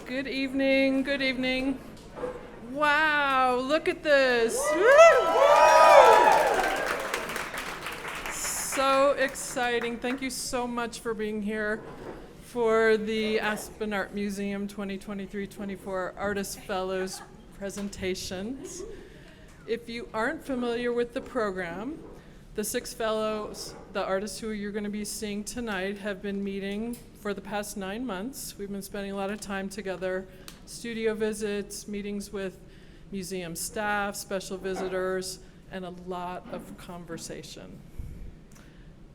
Good evening, good evening. Wow, look at this. So exciting. Thank you so much for being here for the Aspen Art Museum 2023-24 Artist Fellows presentations. If you aren't familiar with the program, the 6 fellows, the artists who you're going to be seeing tonight, have been meeting for the past 9 months. We've been spending a lot of time together, studio visits, meetings with museum staff, special visitors, and a lot of conversation.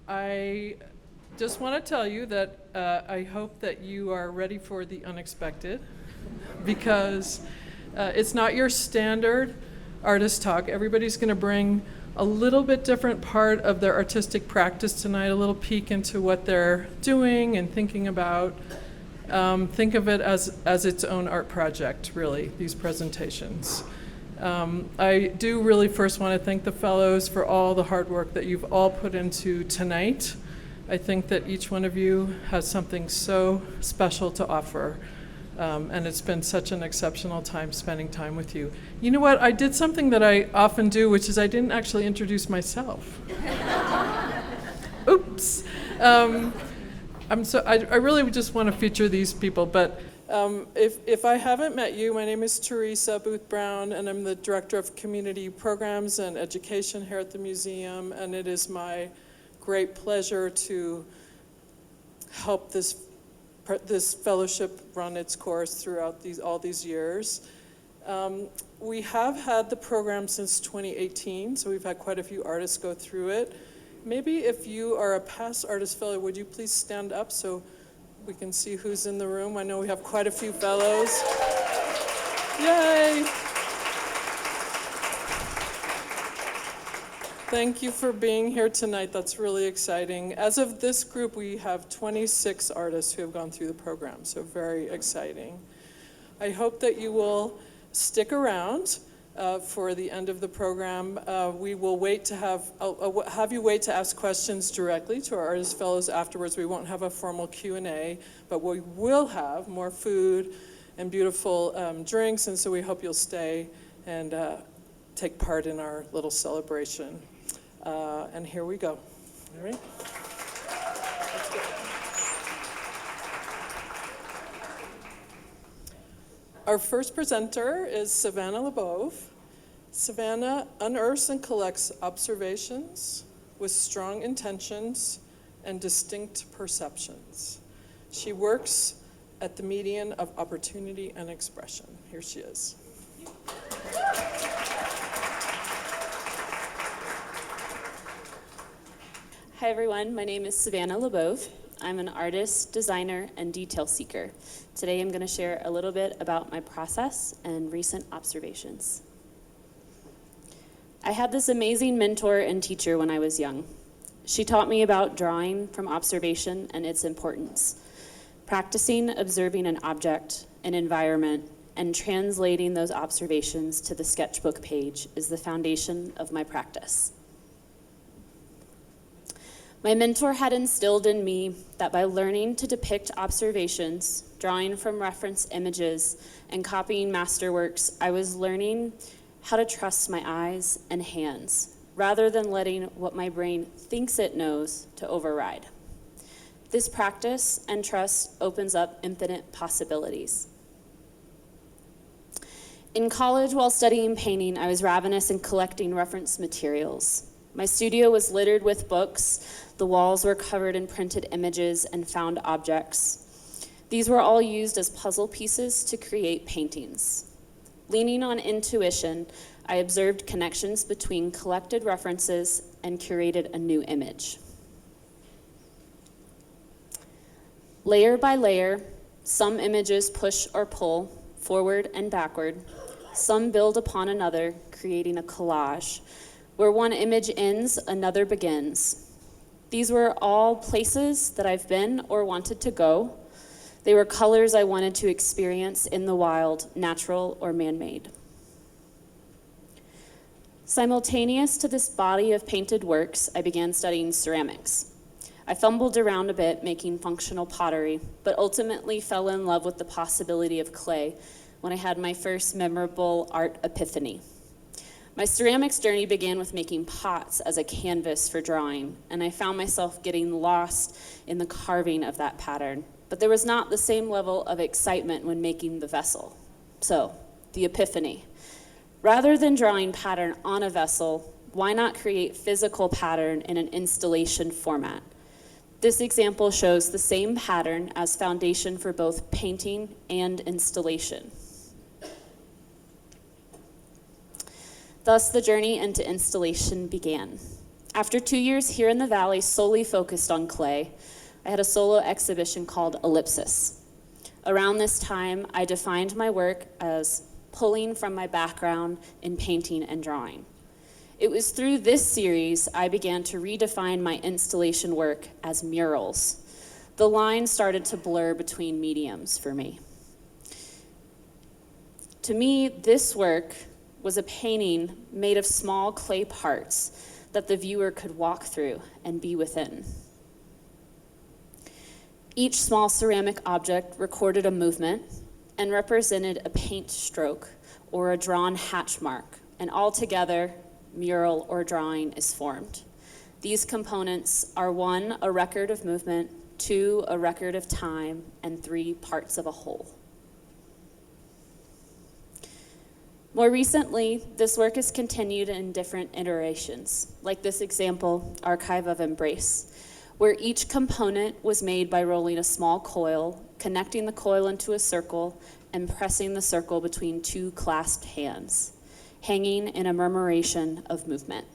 I just want to tell you that I hope that you are ready for the unexpected, because it's not your standard artist talk. Everybody's going to bring a little bit different part of their artistic practice tonight, a little peek into what they're doing and thinking about. Think of it as its own art project, really, these presentations. I do really first want to thank the fellows for all the hard work that you've all put into tonight. I think that each one of you has something so special to offer. And it's been such an exceptional time spending time with you. You know what? I did something that I often do, which is I didn't actually introduce myself. Oops. I really just want to feature these people, but if I haven't met you, my name is Teresa Booth Brown, and I'm the Director of Community Programs and Education here at the museum, and it is my great pleasure to help this fellowship run its course throughout all these years. We have had the program since 2018, so we've had quite a few artists go through it. Maybe if you are a past artist fellow, would you please stand up so we can see who's in the room? I know we have quite a few fellows. Yay! Thank you for being here tonight. That's really exciting. As of this group, we have 26 artists who have gone through the program, so very exciting. I hope that you will stick around for the end of the program. We will wait to have you wait to ask questions directly to our artist fellows afterwards. We won't have a formal Q&A, but we will have more food and beautiful drinks, and so we hope you'll stay and take part in our little celebration. And here we go. All right? Our first presenter is Savannah LeBove. Savannah unearths and collects observations with strong intentions and distinct perceptions. She works at the median of opportunity and expression. Here she is. Hi everyone, my name is Savannah LeBove. I'm an artist, designer, and detail seeker. Today I'm going to share a little bit about my process and recent observations. I had this amazing mentor and teacher when I was young. She taught me about drawing from observation and its importance, practicing observing an object, an environment, and translating those observations to the sketchbook page is the foundation of my practice. My mentor had instilled in me that by learning to depict observations, drawing from reference images, and copying masterworks, I was learning how to trust my eyes and hands, rather than letting what my brain thinks it knows to override. This practice and trust opens up infinite possibilities. In college, while studying painting, I was ravenous in collecting reference materials. My studio was littered with books. The walls were covered in printed images and found objects. These were all used as puzzle pieces to create paintings. Leaning on intuition, I observed connections between collected references and curated a new image. Layer by layer, some images push or pull forward and backward. Some build upon another, creating a collage. Where one image ends, another begins. These were all places that I've been or wanted to go. They were colors I wanted to experience in the wild, natural or man-made. Simultaneous to this body of painted works, I began studying ceramics. I fumbled around a bit making functional pottery, but ultimately fell in love with the possibility of clay when I had my first memorable art epiphany. My ceramics journey began with making pots as a canvas for drawing, and I found myself getting lost in the carving of that pattern. But there was not the same level of excitement when making the vessel. So, the epiphany. Rather than drawing pattern on a vessel, why not create physical pattern in an installation format? This example shows the same pattern as foundation for both painting and installation. Thus, the journey into installation began. After 2 years here in the Valley solely focused on clay, I had a solo exhibition called Ellipsis. Around this time, I defined my work as pulling from my background in painting and drawing. It was through this series I began to redefine my installation work as murals. The line started to blur between mediums for me. To me, this work was a painting made of small clay parts that the viewer could walk through and be within. Each small ceramic object recorded a movement and represented a paint stroke or a drawn hatch mark, and altogether, mural or drawing is formed. These components are 1, a record of movement, 2, a record of time, and 3, parts of a whole. More recently, this work has continued in different iterations, like this example, Archive of Embrace, where each component was made by rolling a small coil, connecting the coil into a circle, and pressing the circle between 2 clasped hands, hanging in a murmuration of movement.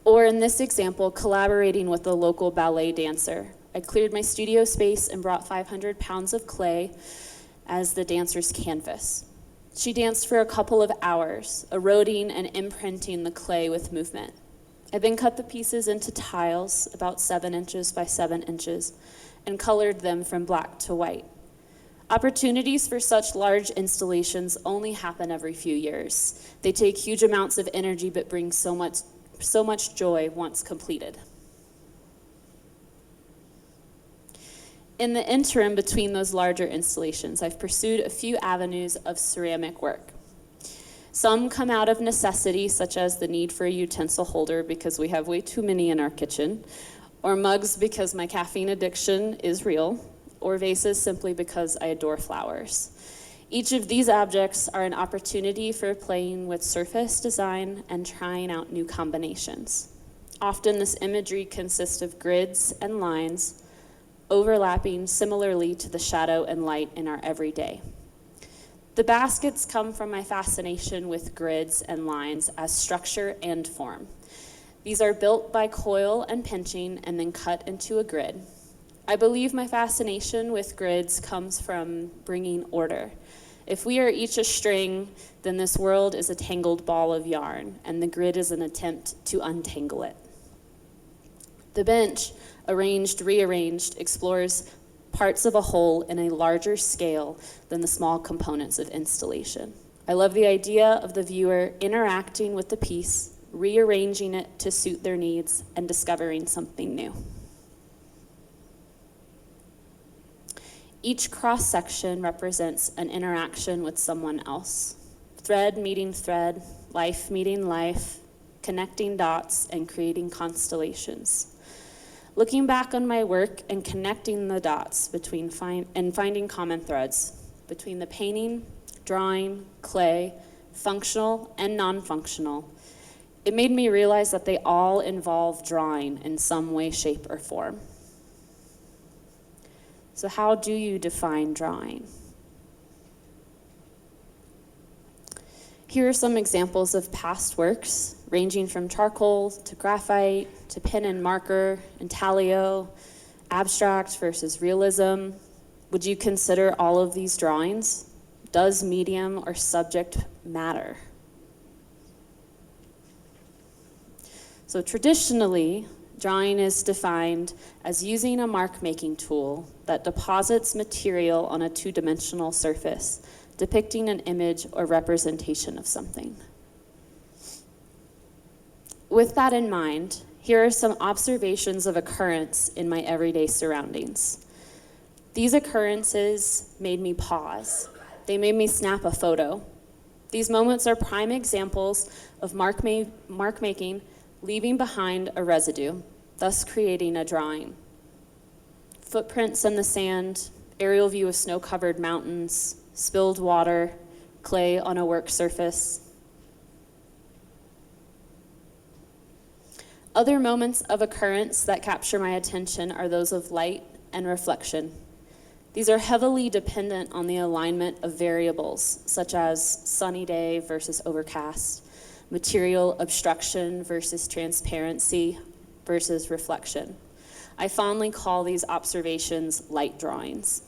Or in this example, collaborating with a local ballet dancer. I cleared my studio space and brought 500 pounds of clay as the dancer's canvas. She danced for a couple of hours, eroding and imprinting the clay with movement. I then cut the pieces into tiles, about 7 inches by 7 inches, and colored them from black to white. Opportunities for such large installations only happen every few years. They take huge amounts of energy but bring so much joy once completed. In the interim between those larger installations, I've pursued a few avenues of ceramic work. Some come out of necessity, such as the need for a utensil holder because we have way too many in our kitchen, or mugs because my caffeine addiction is real, or vases simply because I adore flowers. Each of these objects are an opportunity for playing with surface design and trying out new combinations. Often this imagery consists of grids and lines overlapping similarly to the shadow and light in our everyday. The baskets come from my fascination with grids and lines as structure and form. These are built by coil and pinching and then cut into a grid. I believe my fascination with grids comes from bringing order. If we are each a string, then this world is a tangled ball of yarn, and the grid is an attempt to untangle it. The bench, arranged, rearranged, explores parts of a whole in a larger scale than the small components of installation. I love the idea of the viewer interacting with the piece, rearranging it to suit their needs, and discovering something new. Each cross-section represents an interaction with someone else. Thread meeting thread, life meeting life, connecting dots and creating constellations. Looking back on my work and connecting the dots finding common threads between the painting, drawing, clay, functional and non-functional, it made me realize that they all involve drawing in some way, shape, or form. So how do you define drawing? Here are some examples of past works, ranging from charcoal to graphite to pen and marker, intaglio, abstract versus realism. Would you consider all of these drawings? Does medium or subject matter? So traditionally, drawing is defined as using a mark-making tool that deposits material on a two-dimensional surface, depicting an image or representation of something. With that in mind, Here are some observations of occurrence in my everyday surroundings. These occurrences made me pause. They made me snap a photo. These moments are prime examples of mark making, leaving behind a residue, thus creating a drawing. Footprints in the sand, aerial view of snow-covered mountains, spilled water, clay on a work surface. Other moments of occurrence that capture my attention are those of light and reflection. These are heavily dependent on the alignment of variables, such as sunny day versus overcast, material obstruction versus transparency versus reflection. I fondly call these observations light drawings.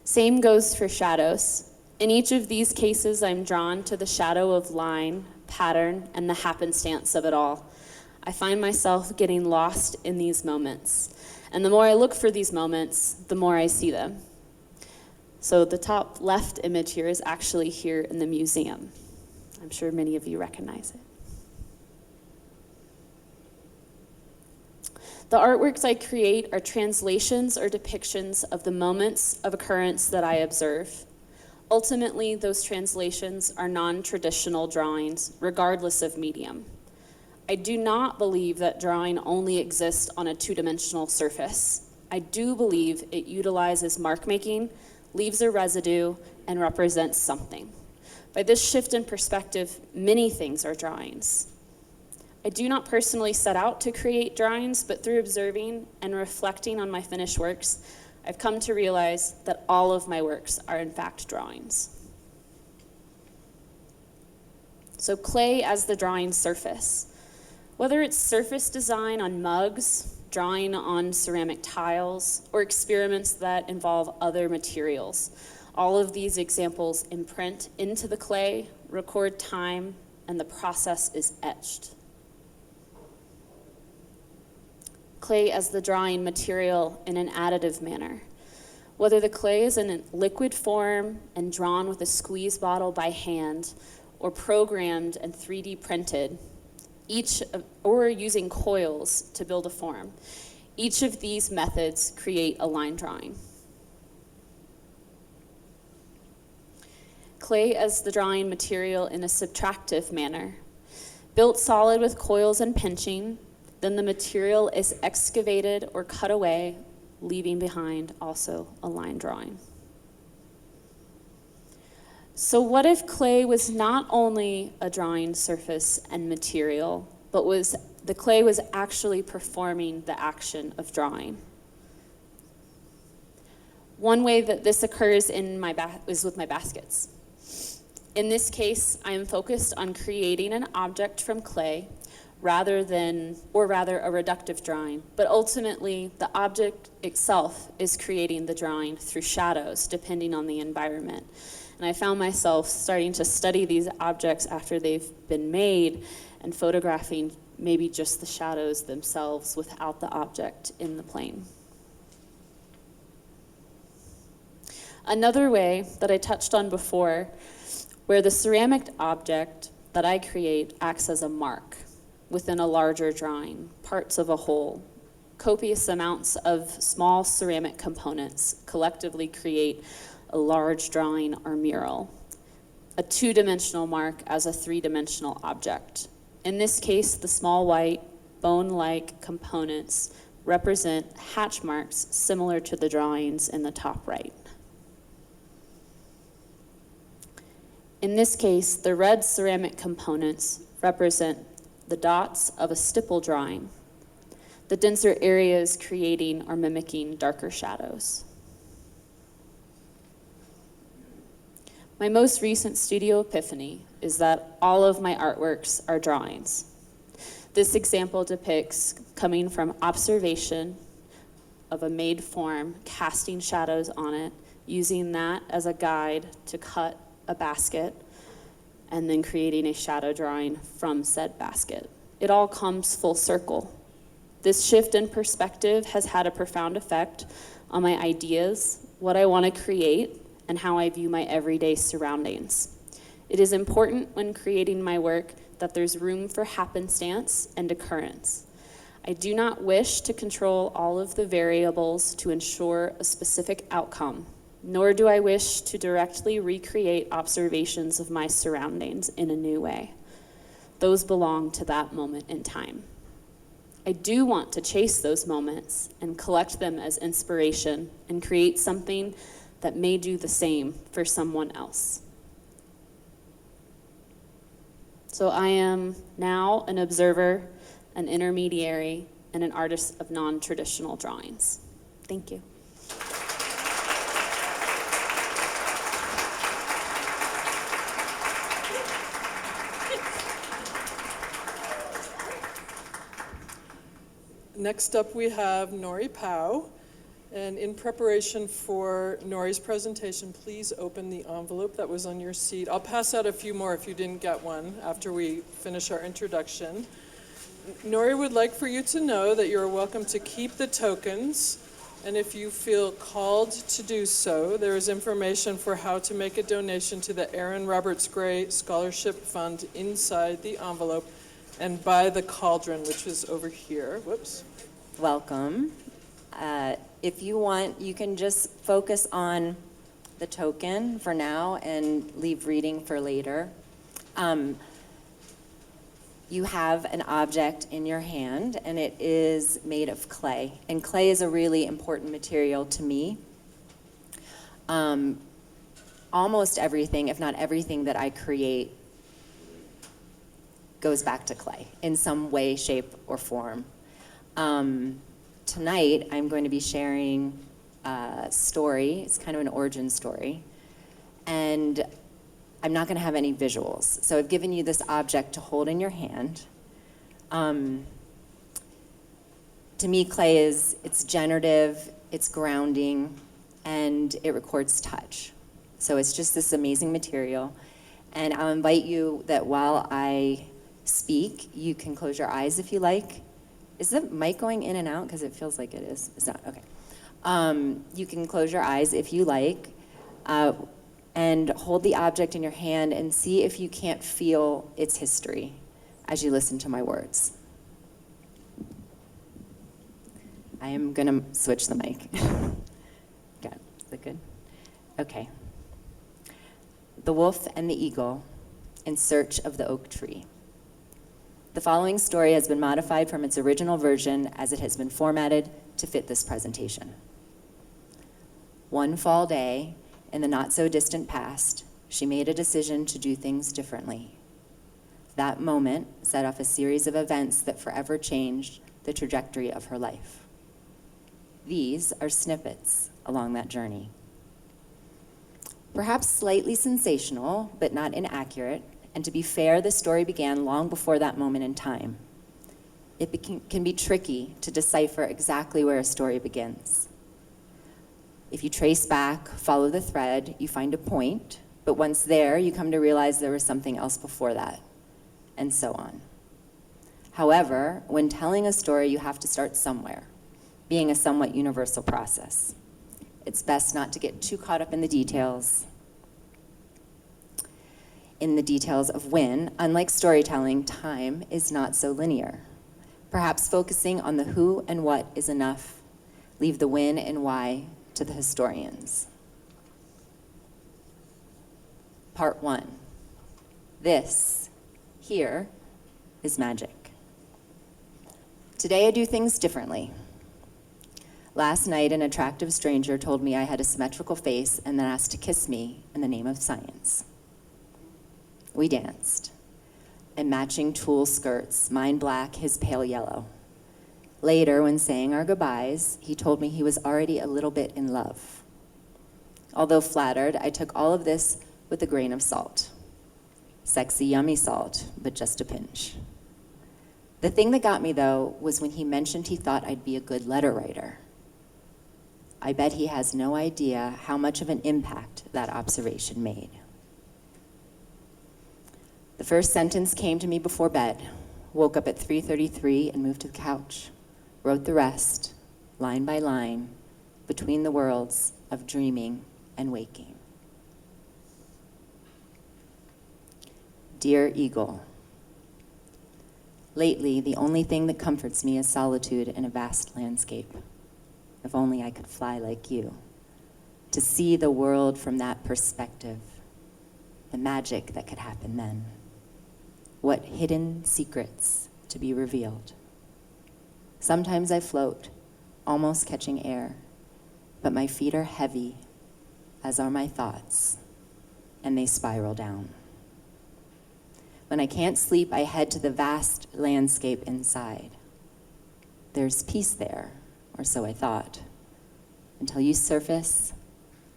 Same goes for shadows. In each of these cases, I'm drawn to the shadow of line, pattern, and the happenstance of it all. I find myself getting lost in these moments. And the more I look for these moments, the more I see them. So the top left image here is actually here in the museum. I'm sure many of you recognize it. The artworks I create are translations or depictions of the moments of occurrence that I observe. Ultimately, those translations are non-traditional drawings, regardless of medium. I do not believe that drawing only exists on a two-dimensional surface. I do believe it utilizes mark-making, leaves a residue, and represents something. By this shift in perspective, many things are drawings. I do not personally set out to create drawings, but through observing and reflecting on my finished works, I've come to realize that all of my works are in fact drawings. So clay as the drawing surface. Whether it's surface design on mugs, drawing on ceramic tiles, or experiments that involve other materials, all of these examples imprint into the clay, record time, and the process is etched. Clay as the drawing material in an additive manner. Whether the clay is in a liquid form and drawn with a squeeze bottle by hand, or programmed and 3D printed, or using coils to build a form, each of these methods create a line drawing. Clay as the drawing material in a subtractive manner. Built solid with coils and pinching, then the material is excavated or cut away, leaving behind also a line drawing. So what if clay was not only a drawing surface and material, but the clay was actually performing the action of drawing? One way that this occurs is with my baskets. In this case, I am focused on creating an object from clay rather a reductive drawing, but ultimately the object itself is creating the drawing through shadows, depending on the environment. And I found myself starting to study these objects after they've been made and photographing maybe just the shadows themselves without the object in the plane. Another way that I touched on before, where the ceramic object that I create acts as a mark within a larger drawing, parts of a whole. Copious amounts of small ceramic components collectively create a large drawing or mural, a two-dimensional mark as a three-dimensional object. In this case, the small white, bone-like components represent hatch marks similar to the drawings in the top right. In this case, the red ceramic components represent the dots of a stipple drawing. The denser areas creating or mimicking darker shadows. My most recent studio epiphany is that all of my artworks are drawings. This example depicts coming from observation of a made form, casting shadows on it, using that as a guide to cut a basket, and then creating a shadow drawing from said basket. It all comes full circle. This shift in perspective has had a profound effect on my ideas, what I want to create, and how I view my everyday surroundings. It is important when creating my work that there's room for happenstance and occurrence. I do not wish to control all of the variables to ensure a specific outcome, nor do I wish to directly recreate observations of my surroundings in a new way. Those belong to that moment in time. I do want to chase those moments and collect them as inspiration and create something that may do the same for someone else. So I am now an observer, an intermediary, and an artist of non-traditional drawings. Thank you. Next up, we have Nori Pao. And in preparation for Nori's presentation, please open the envelope that was on your seat. I'll pass out a few more if you didn't get one after we finish our introduction. Nori would like for you to know that you're welcome to keep the tokens, and if you feel called to do so, there is information for how to make a donation to the Aaron Roberts Gray Scholarship Fund inside the envelope and by the cauldron, which is over here. Whoops. Welcome. If you want, you can just focus on the token for now and leave reading for later. You have an object in your hand, and it is made of clay. And clay is a really important material to me. Almost everything, if not everything that I create, goes back to clay in some way, shape, or form. Tonight, I'm going to be sharing a story. It's kind of an origin story. And I'm not going to have any visuals. So I've given you this object to hold in your hand. To me, clay it's generative, it's grounding, and it records touch. So it's just this amazing material. And I'll invite you that while I speak, you can close your eyes if you like. Is the mic going in and out? Because it feels like it is. It's not, okay. You can close your eyes if you like, and hold the object in your hand and see if you can't feel its history as you listen to my words. I am gonna switch the mic. Got it. Is that good? Okay. The Wolf and the Eagle in Search of the Oak Tree. The following story has been modified from its original version as it has been formatted to fit this presentation. One fall day, in the not-so-distant past, she made a decision to do things differently. That moment set off a series of events that forever changed the trajectory of her life. These are snippets along that journey. Perhaps slightly sensational, but not inaccurate, and to be fair, the story began long before that moment in time. It can be tricky to decipher exactly where a story begins. If you trace back, follow the thread, you find a point, but once there, you come to realize there was something else before that, and so on. However, when telling a story, you have to start somewhere, being a somewhat universal process. It's best not to get too caught up in the details of when, unlike storytelling, time is not so linear. Perhaps focusing on the who and what is enough. Leave the when and why to the historians. Part 1. This, here, is magic. Today I do things differently. Last night, an attractive stranger told me I had a symmetrical face and then asked to kiss me in the name of science. We danced, in matching tulle skirts, mine black, his pale yellow. Later, when saying our goodbyes, he told me he was already a little bit in love. Although flattered, I took all of this with a grain of salt. Sexy, yummy salt, but just a pinch. The thing that got me, though, was when he mentioned he thought I'd be a good letter writer. I bet he has no idea how much of an impact that observation made. The first sentence came to me before bed, woke up at 3:33 and moved to the couch, wrote the rest, line by line, between the worlds of dreaming and waking. Dear Eagle, Lately, the only thing that comforts me is solitude in a vast landscape. If only I could fly like you, to see the world from that perspective, the magic that could happen then. What hidden secrets to be revealed. Sometimes I float, almost catching air, but my feet are heavy, as are my thoughts, and they spiral down. When I can't sleep, I head to the vast landscape inside. There's peace there, or so I thought, until you surface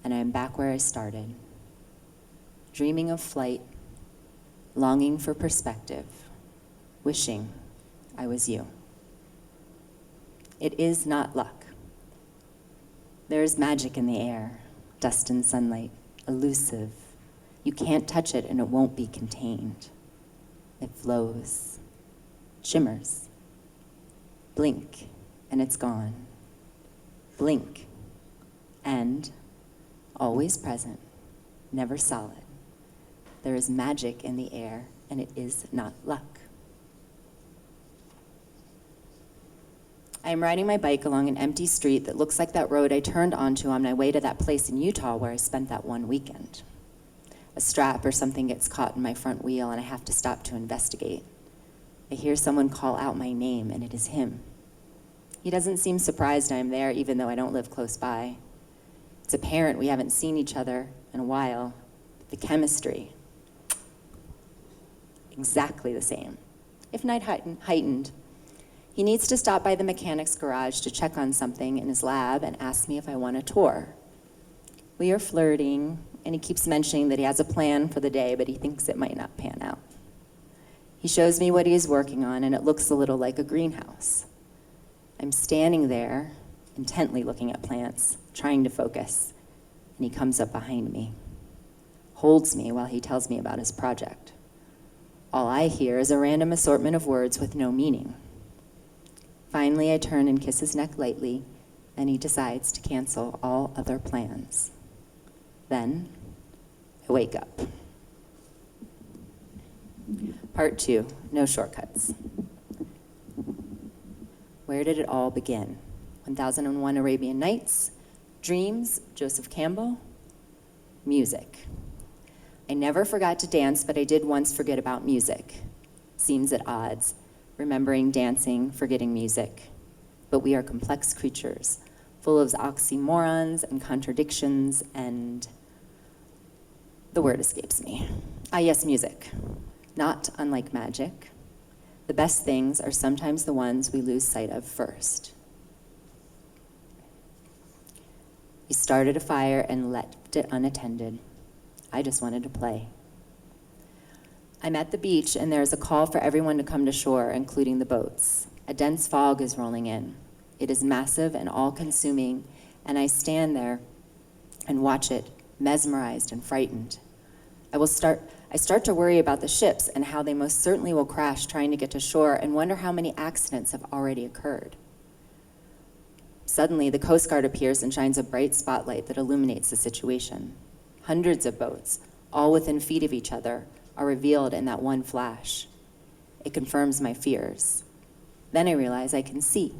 and I'm back where I started, dreaming of flight, longing for perspective, wishing I was you. It is not luck. There is magic in the air, dust and sunlight, elusive. You can't touch it and it won't be contained. It flows, shimmers. Blink, and it's gone. Blink, and always present, never solid. There is magic in the air, and it is not luck. I am riding my bike along an empty street that looks like that road I turned onto on my way to that place in Utah where I spent that one weekend. A strap or something gets caught in my front wheel, and I have to stop to investigate. I hear someone call out my name, and it is him. He doesn't seem surprised I am there, even though I don't live close by. It's apparent we haven't seen each other in a while. The chemistry, exactly the same, if not heightened. He needs to stop by the mechanic's garage to check on something in his lab and ask me if I want a tour. We are flirting, and he keeps mentioning that he has a plan for the day, but he thinks it might not pan out. He shows me what he is working on, and it looks a little like a greenhouse. I'm standing there, intently looking at plants, trying to focus, and he comes up behind me, holds me while he tells me about his project. All I hear is a random assortment of words with no meaning. Finally, I turn and kiss his neck lightly, and he decides to cancel all other plans. Then, I wake up. Part 2, no shortcuts. Where did it all begin? 1001 Arabian Nights, dreams, Joseph Campbell, music. I never forgot to dance, but I did once forget about music. Seems at odds, remembering dancing, forgetting music. But we are complex creatures, full of oxymorons and contradictions, and the word escapes me. Ah, yes, music. Not unlike magic. The best things are sometimes the ones we lose sight of first. We started a fire and left it unattended. I just wanted to play. I'm at the beach, and there's a call for everyone to come to shore, including the boats. A dense fog is rolling in. It is massive and all-consuming, and I stand there and watch it, mesmerized and frightened. I start to worry about the ships and how they most certainly will crash trying to get to shore, and wonder how many accidents have already occurred. Suddenly, the Coast Guard appears and shines a bright spotlight that illuminates the situation. Hundreds of boats, all within feet of each other, are revealed in that one flash. It confirms my fears. Then I realize I can see.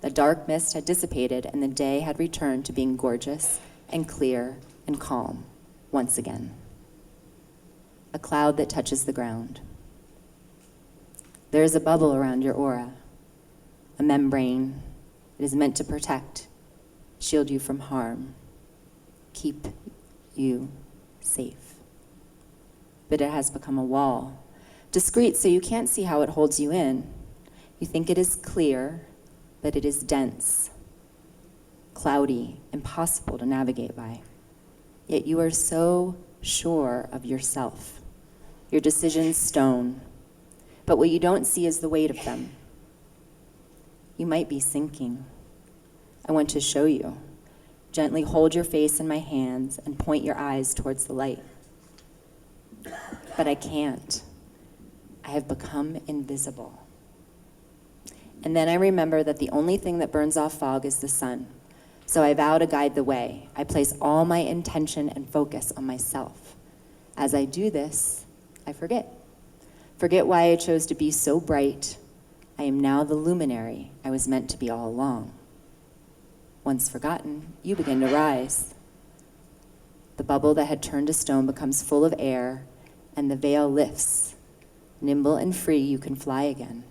The dark mist had dissipated, and the day had returned to being gorgeous and clear and calm once again. A cloud that touches the ground. There is a bubble around your aura, a membrane. It is meant to protect, shield you from harm, keep you safe. But it has become a wall, discreet so you can't see how it holds you in. You think it is clear, but it is dense, cloudy, impossible to navigate by. Yet you are so sure of yourself, your decisions stone, but what you don't see is the weight of them. You might be sinking. I want to show you. Gently hold your face in my hands and point your eyes towards the light. But I can't. I have become invisible. And then I remember that the only thing that burns off fog is the sun. So I vow to guide the way. I place all my intention and focus on myself. As I do this, I forget. Forget why I chose to be so bright. I am now the luminary I was meant to be all along. Once forgotten, you begin to rise. The bubble that had turned to stone becomes full of air, and the veil lifts. Nimble and free, you can fly again.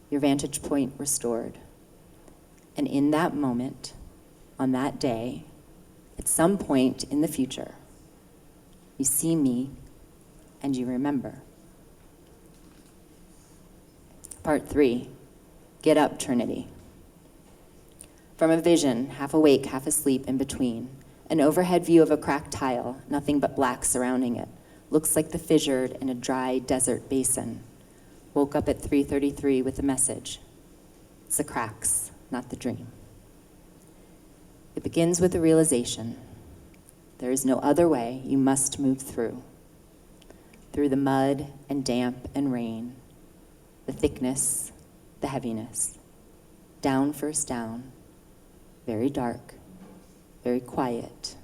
Your vantage point restored. And in that moment, on that day, at some point in the future, you see me and you remember. Part 3, get up, Trinity. From a vision, half awake, half asleep, in between, an overhead view of a cracked tile, nothing but black surrounding it, looks like the fissured in a dry desert basin. Woke up at 3:33 with a message. It's the cracks, not the dream. It begins with a realization. There is no other way, you must move through. Through the mud and damp and rain, the thickness, the heaviness. Down first down, very dark, very quiet,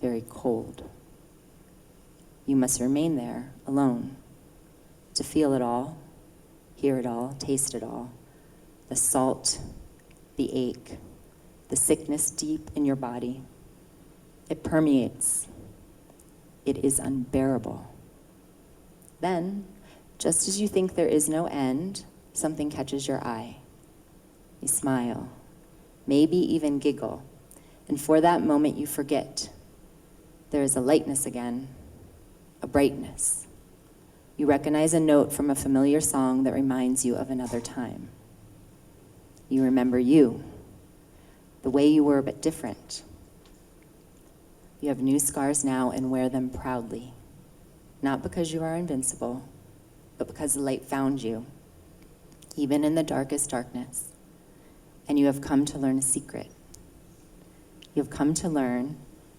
very cold. You must remain there alone to feel it all, hear it all, taste it all. The salt, the ache, the sickness deep in your body. It permeates. It is unbearable. Then, just as you think there is no end, something catches your eye. You smile, maybe even giggle, and for that moment you forget. There is a lightness again, a brightness. You recognize a note from a familiar song that reminds you of another time. You remember you, the way you were but different. You have new scars now and wear them proudly, not because you are invincible, but because the light found you, even in the darkest darkness. And you have come to learn a secret. You have come to learn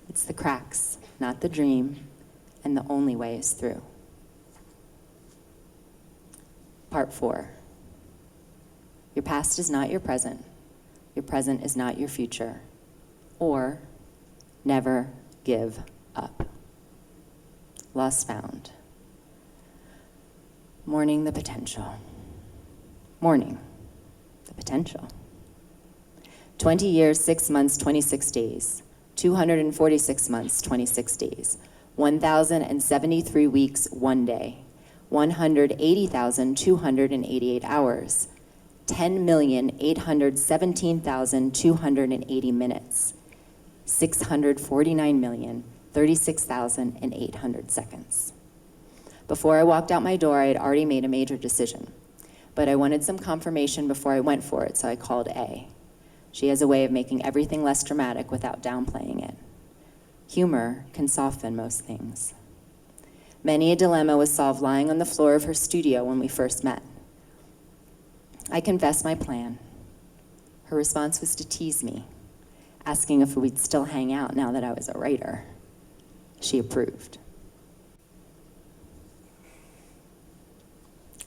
it's the cracks, not the dream, and the only way is through. Part 4. Your past is not your present. Your present is not your future. Or never give up. Lost found. Mourning the potential. Mourning the potential. 20 years, 6 months, 26 days. 246 months, 26 days. 1,073 weeks, 1 day. 180,288 hours. 10,817,280 minutes. 649,036,800 seconds. Before I walked out my door, I had already made a major decision. But I wanted some confirmation before I went for it, so I called A. She has a way of making everything less dramatic without downplaying it. Humor can soften most things. Many a dilemma was solved lying on the floor of her studio when we first met. I confessed my plan. Her response was to tease me, asking if we'd still hang out now that I was a writer. She approved.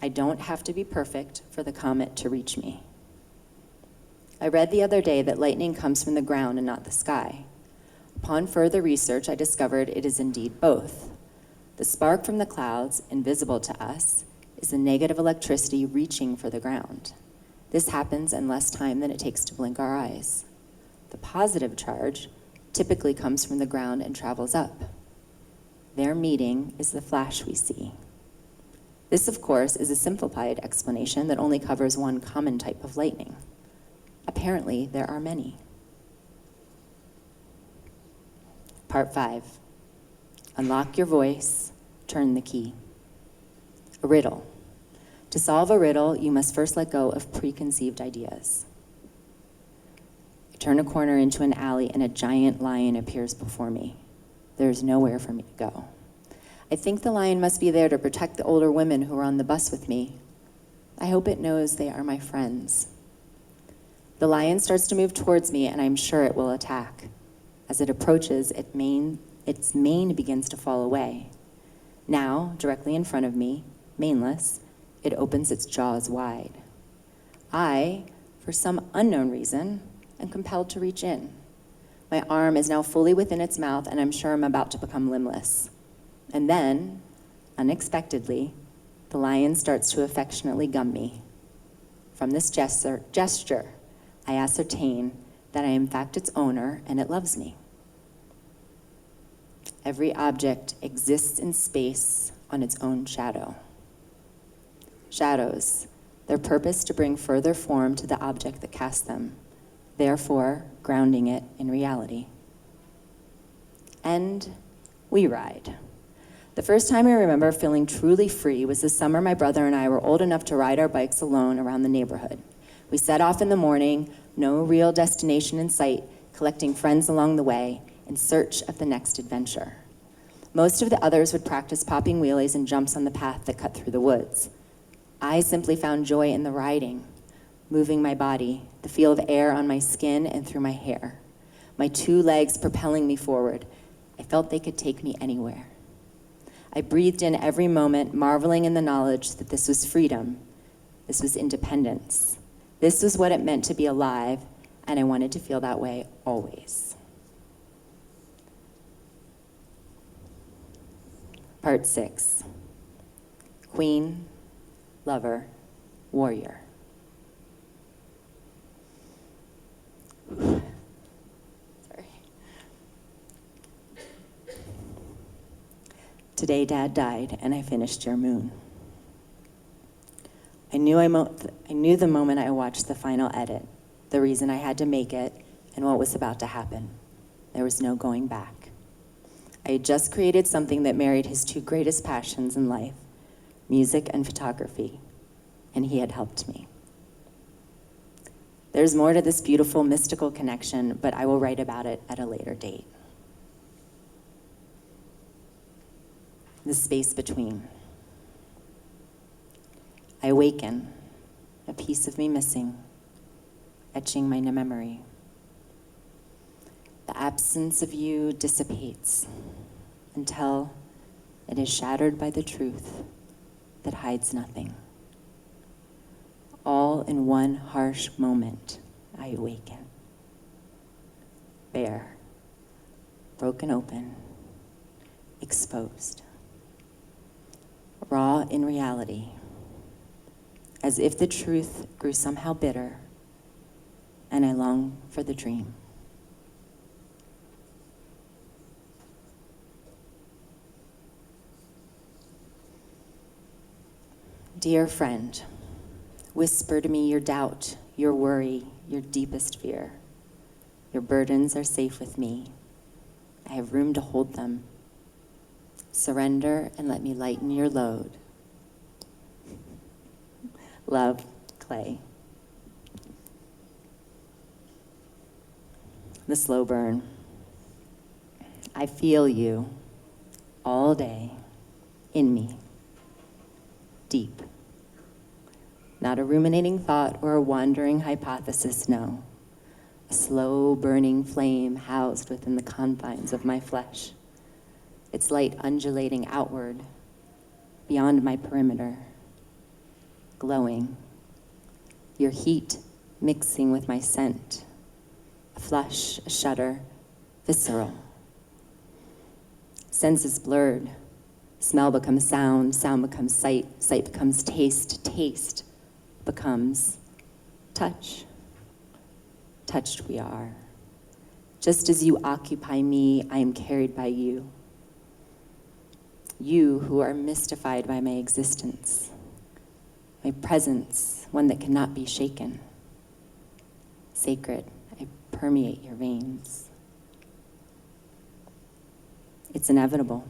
I don't have to be perfect for the comet to reach me. I read the other day that lightning comes from the ground and not the sky. Upon further research, I discovered it is indeed both. The spark from the clouds, invisible to us, is the negative electricity reaching for the ground. This happens in less time than it takes to blink our eyes. The positive charge typically comes from the ground and travels up. Their meeting is the flash we see. This, of course, is a simplified explanation that only covers one common type of lightning. Apparently, there are many. Part 5. Unlock your voice, turn the key. A riddle. To solve a riddle, you must first let go of preconceived ideas. I turn a corner into an alley and a giant lion appears before me. There is nowhere for me to go. I think the lion must be there to protect the older women who are on the bus with me. I hope it knows they are my friends. The lion starts to move towards me, and I'm sure it will attack. As it approaches, its mane begins to fall away. Now, directly in front of me, maneless, it opens its jaws wide. I, for some unknown reason, am compelled to reach in. My arm is now fully within its mouth, and I'm sure I'm about to become limbless. And then, unexpectedly, the lion starts to affectionately gum me. From this gesture, I ascertain that I am in fact its owner and it loves me. Every object exists in space on its own shadow. Shadows, their purpose to bring further form to the object that casts them, therefore grounding it in reality. And we ride. The first time I remember feeling truly free was the summer my brother and I were old enough to ride our bikes alone around the neighborhood. We set off in the morning, no real destination in sight, collecting friends along the way in search of the next adventure. Most of the others would practice popping wheelies and jumps on the path that cut through the woods. I simply found joy in the riding, moving my body, the feel of air on my skin and through my hair, my two legs propelling me forward. I felt they could take me anywhere. I breathed in every moment, marveling in the knowledge that this was freedom, this was independence. This was what it meant to be alive, and I wanted to feel that way always. Part 6. Queen, lover, warrior. Sorry. Today, Dad died, and I finished your moon. I knew the moment I watched the final edit, the reason I had to make it, and what was about to happen. There was no going back. I had just created something that married his two greatest passions in life, music and photography, and he had helped me. There's more to this beautiful, mystical connection, but I will write about it at a later date. The space between. I awaken, a piece of me missing, etching my memory. The absence of you dissipates until it is shattered by the truth that hides nothing. All in one harsh moment, I awaken. Bare, broken open, exposed. Raw in reality, as if the truth grew somehow bitter, and I long for the dream. Dear friend, whisper to me your doubt, your worry, your deepest fear. Your burdens are safe with me. I have room to hold them. Surrender and let me lighten your load. Love, Clay. The slow burn. I feel you all day in me, deep. Not a ruminating thought or a wandering hypothesis, no. A slow burning flame housed within the confines of my flesh. Its light undulating outward, beyond my perimeter. Glowing, your heat mixing with my scent, a flush, a shudder, visceral. Senses blurred, smell becomes sound, sound becomes sight, sight becomes taste, taste becomes touch. Touched we are. Just as you occupy me, I am carried by you. You who are mystified by my existence. My presence, one that cannot be shaken. Sacred, I permeate your veins. It's inevitable.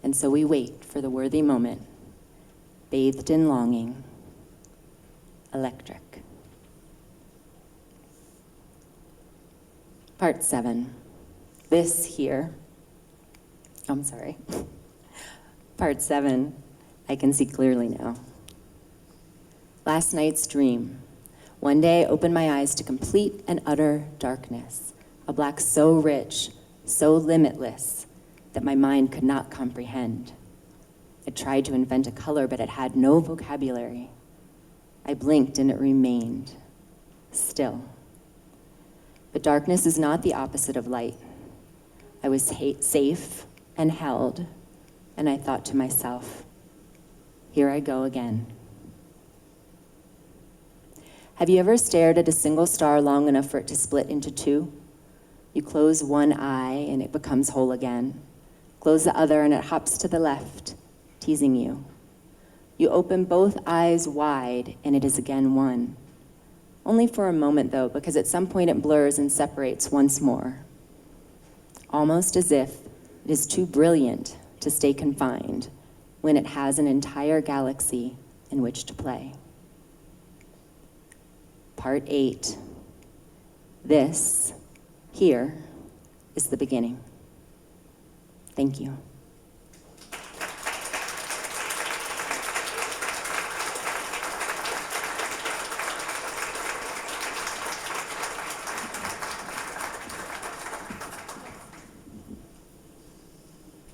And so we wait for the worthy moment, bathed in longing, electric. Part 7. This here, I'm sorry. Part 7, I can see clearly now. Last night's dream. One day I opened my eyes to complete and utter darkness, a black so rich, so limitless, that my mind could not comprehend. It tried to invent a color, but it had no vocabulary. I blinked and it remained still. But darkness is not the opposite of light. I was safe and held, and I thought to myself, Here I go again. Have you ever stared at a single star long enough for it to split into two? You close one eye and it becomes whole again. Close the other and it hops to the left, teasing you. You open both eyes wide and it is again one. Only for a moment though, because at some point it blurs and separates once more. Almost as if it is too brilliant to stay confined when it has an entire galaxy in which to play. Part 8. This, here, is the beginning. Thank you.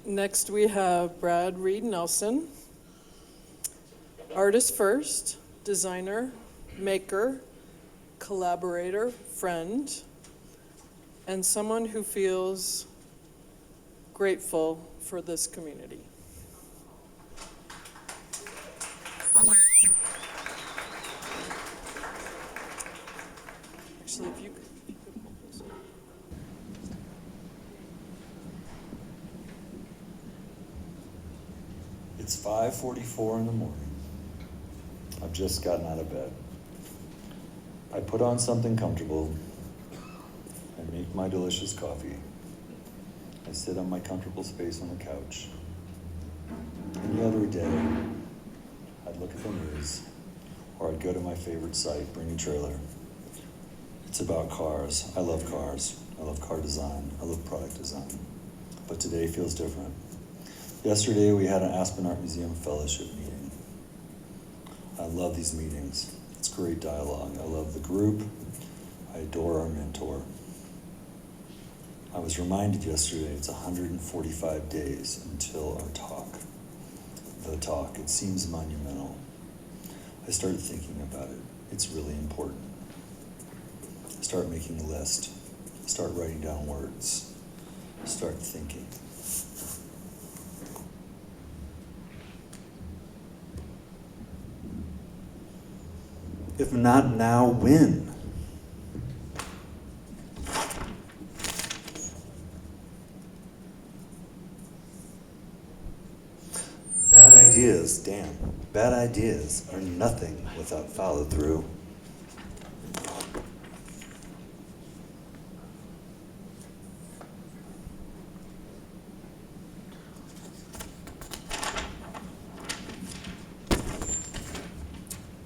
Next, we have Brad Reed Nelson, artist first, designer, maker, collaborator, friend, and someone who feels grateful for this community. Actually, if you could hold this. It's 5:44 in the morning. I've just gotten out of bed. I put on something comfortable and make my delicious coffee. I sit on my comfortable space on the couch. Any other day, I'd look at the news, or I'd go to my favorite site, Bring a Trailer. It's about cars. I love cars. I love car design. I love product design. But today feels different. Yesterday, we had an Aspen Art Museum fellowship meeting. I love these meetings. It's great dialogue. I love the group. I adore our mentor. I was reminded yesterday it's 145 days until our talk. The talk, it seems monumental. I started thinking about it. It's really important. I start making a list. Start writing down words. Start thinking. If not now, when? Bad ideas, damn. Bad ideas are nothing without follow through.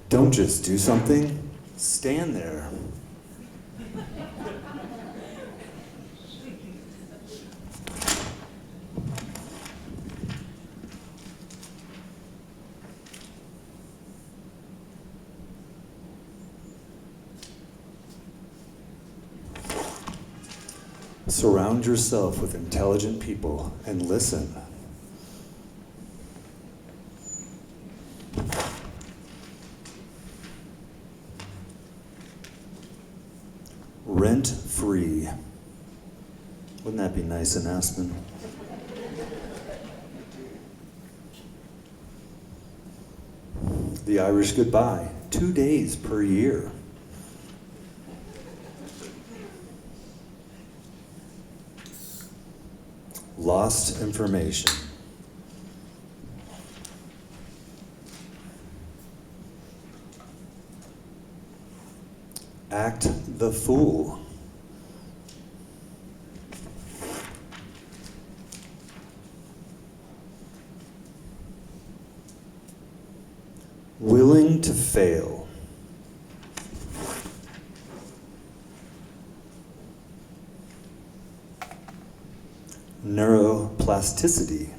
Don't just do something, stand there. Surround yourself with intelligent people and listen. Rent free. Wouldn't that be nice in Aspen? The Irish goodbye, 2 days per year. Lost information. Act the fool. Willing to fail. Neuroplasticity.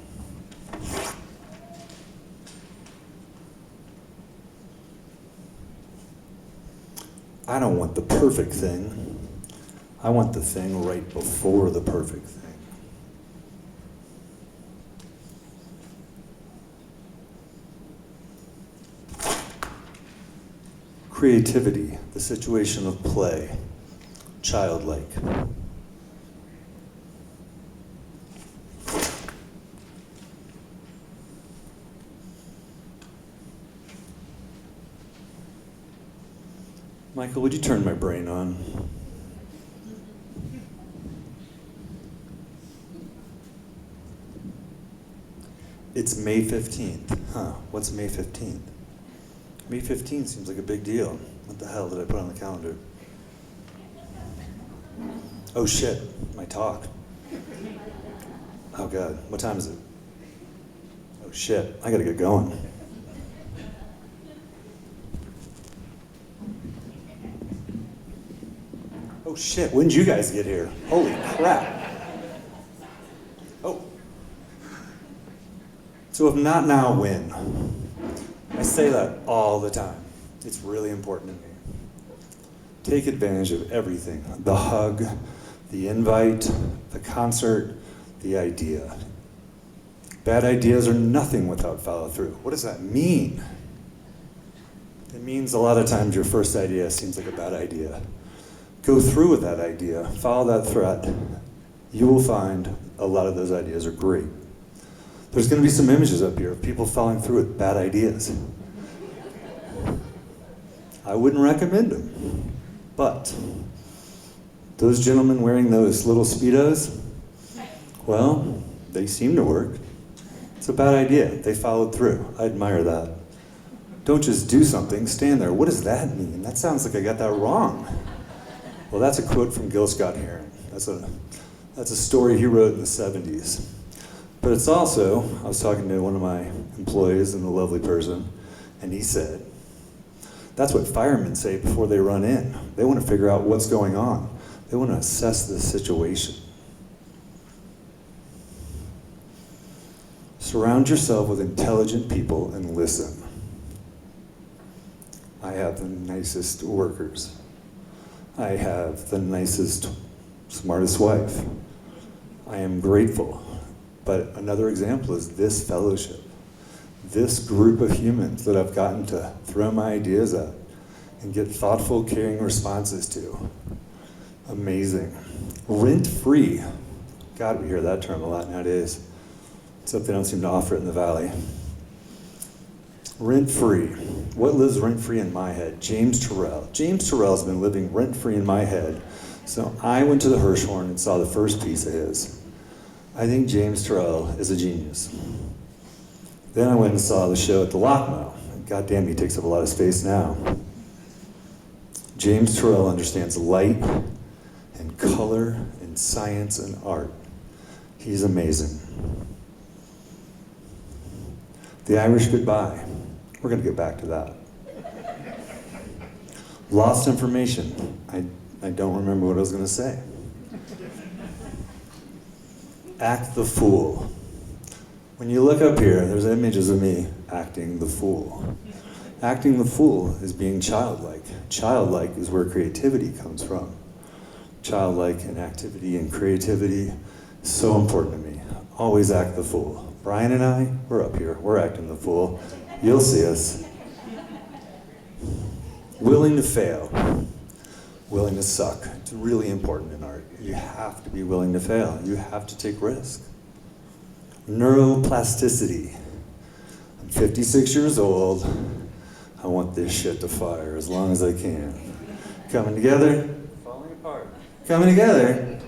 I don't want the perfect thing. I want the thing right before the perfect thing. Creativity, the situation of play, childlike. Michael, would you turn my brain on? It's May 15th. Huh, what's May 15th? May 15th seems like a big deal. What the hell did I put on the calendar? Oh shit, my talk. Oh God, what time is it? Oh shit, I gotta get going. Oh shit, when did you guys get here? Holy crap. Oh. So if not now, when? I say that all the time. It's really important to me. Take advantage of everything. The hug, the invite, the concert, the idea. Bad ideas are nothing without follow through. What does that mean? It means a lot of times your first idea seems like a bad idea. Go through with that idea, follow that thread. You will find a lot of those ideas are great. There's going to be some images up here of people following through with bad ideas. I wouldn't recommend them, but those gentlemen wearing those little Speedos, well, they seem to work. It's a bad idea. They followed through. I admire that. Don't just do something, stand there. What does that mean? That sounds like I got that wrong. Well, that's a quote from Gil Scott Heron. That's a story he wrote in the 70s. But it's also, I was talking to one of my employees and a lovely person, and he said, that's what firemen say before they run in. They want to figure out what's going on. They want to assess the situation. Surround yourself with intelligent people and listen. I have the nicest workers. I have the nicest, smartest wife. I am grateful. But another example is this fellowship. This group of humans that I've gotten to throw my ideas at and get thoughtful, caring responses to. Amazing. Rent-free. God, we hear that term a lot nowadays. Except they don't seem to offer it in the Valley. Rent-free. What lives rent-free in my head? James Turrell. James Turrell's been living rent-free in my head. So I went to the Hirshhorn and saw the first piece of his. I think James Turrell is a genius. Then I went and saw the show at the Lockmo. God damn, he takes up a lot of space now. James Turrell understands light and color and science and art. He's amazing. The Irish goodbye. We're going to get back to that. Lost information. I don't remember what I was going to say. Act the fool. When you look up here, there's images of me acting the fool. Acting the fool is being childlike. Childlike is where creativity comes from. Childlike and activity and creativity is so important to me. Always act the fool. Brian and I, we're up here. We're acting the fool. You'll see us. Willing to fail. Willing to suck. It's really important in art. You have to be willing to fail. You have to take risks. Neuroplasticity. I'm 56 years old. I want this shit to fire as long as I can. Coming together, falling apart. Coming together.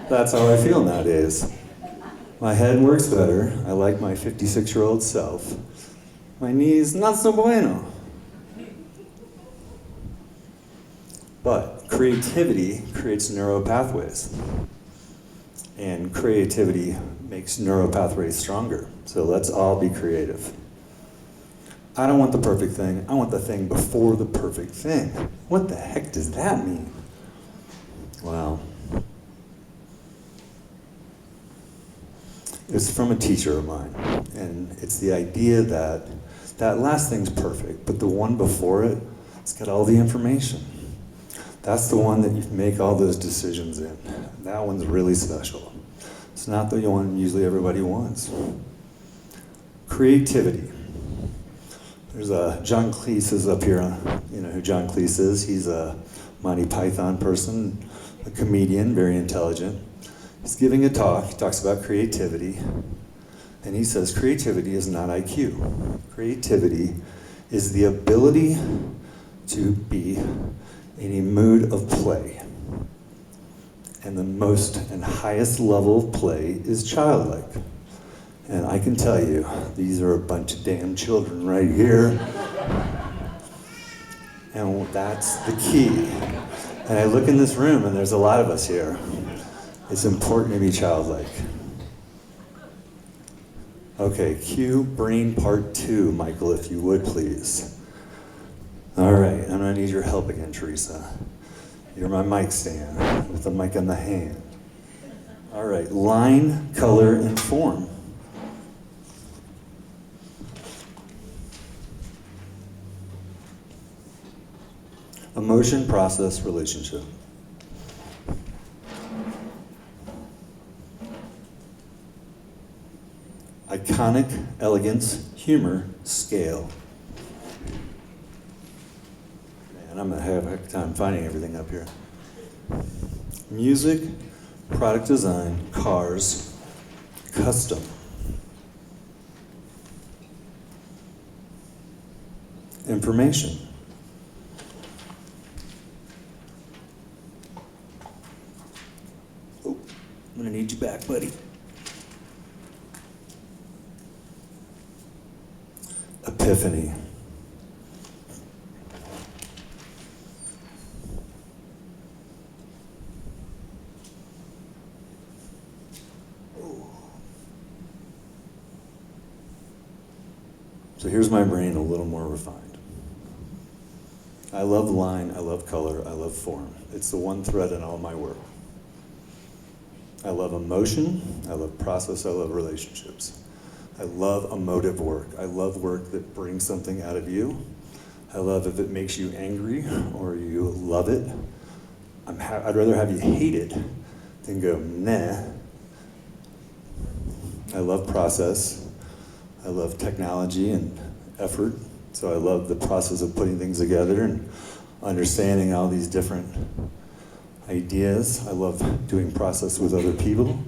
That's how I feel nowadays. My head works better. I like my 56-year-old self. My knees, not so bueno. But creativity creates neural pathways. And creativity makes neural pathways stronger. So let's all be creative. I don't want the perfect thing. I want the thing before the perfect thing. What the heck does that mean? Well, it's from a teacher of mine. And it's the idea that that last thing's perfect, but the one before it, it's got all the information. That's the one that you make all those decisions in. That one's really special. It's not the one usually everybody wants. Creativity. There's John Cleese is up here. You know who John Cleese is. He's a Monty Python person, a comedian, very intelligent. He's giving a talk. He talks about creativity. And he says creativity is not IQ. Creativity is the ability to be in a mood of play. And the most and highest level of play is childlike. And I can tell you, these are a bunch of damn children right here. And that's the key. And I look in this room, and there's a lot of us here. It's important to be childlike. Okay, cue brain part 2, Michael, if you would, please. All right, I'm gonna need your help again, Teresa. You're my mic stand with the mic in the hand. All right, line, color, and form. Emotion, process, relationship. Iconic, elegance, humor, scale. Man, I'm gonna have a heck of a time finding everything up here. Music, product design, cars, custom. Information. Oh, I'm gonna need you back, buddy. Epiphany. So here's my brain a little more refined. I love line, I love color, I love form. It's the one thread in all my work. I love emotion, I love process, I love relationships. I love emotive work. I love work that brings something out of you. I love if it makes you angry or you love it. I'd rather have you hate it than go, nah. I love process. I love technology and effort. So I love the process of putting things together and understanding all these different ideas. I love doing process with other people.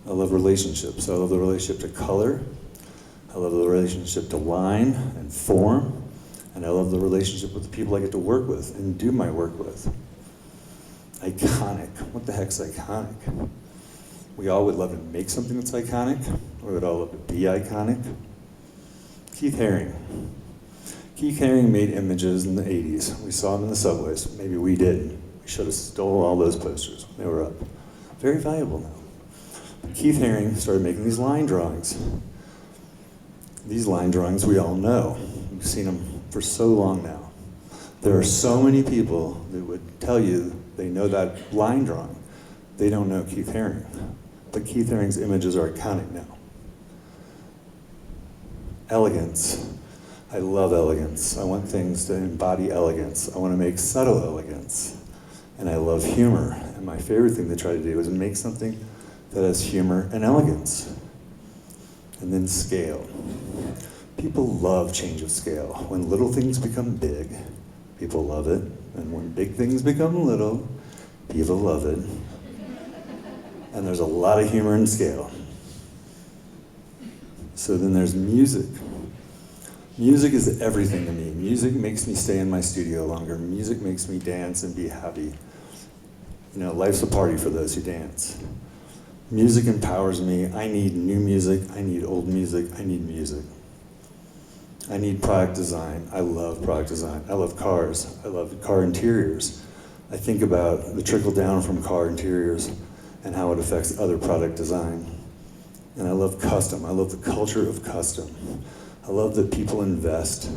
I love relationships. I love the relationship to color. I love the relationship to line and form. And I love the relationship with the people I get to work with and do my work with. Iconic. What the heck's iconic? We all would love to make something that's iconic. We would all love to be iconic. Keith Haring. Keith Haring made images in the 80s. We saw them in the subways. Maybe we didn't. We should have stole all those posters when they were up. Very valuable now. But Keith Haring started making these line drawings. These line drawings we all know. We've seen them for so long now. There are so many people that would tell you they know that line drawing. They don't know Keith Haring. But Keith Haring's images are iconic now. Elegance. I love elegance. I want things to embody elegance. I want to make subtle elegance. And I love humor. And my favorite thing to try to do is make something that has humor and elegance. And then scale. People love change of scale. When little things become big, people love it. And when big things become little, people love it. And there's a lot of humor in scale. So then there's music. Music is everything to me. Music makes me stay in my studio longer. Music makes me dance and be happy. You know, life's a party for those who dance. Music empowers me. I need new music. I need old music. I need music. I need product design. I love product design. I love cars. I love car interiors. I think about the trickle down from car interiors and how it affects other product design. And I love custom. I love the culture of custom. I love that people invest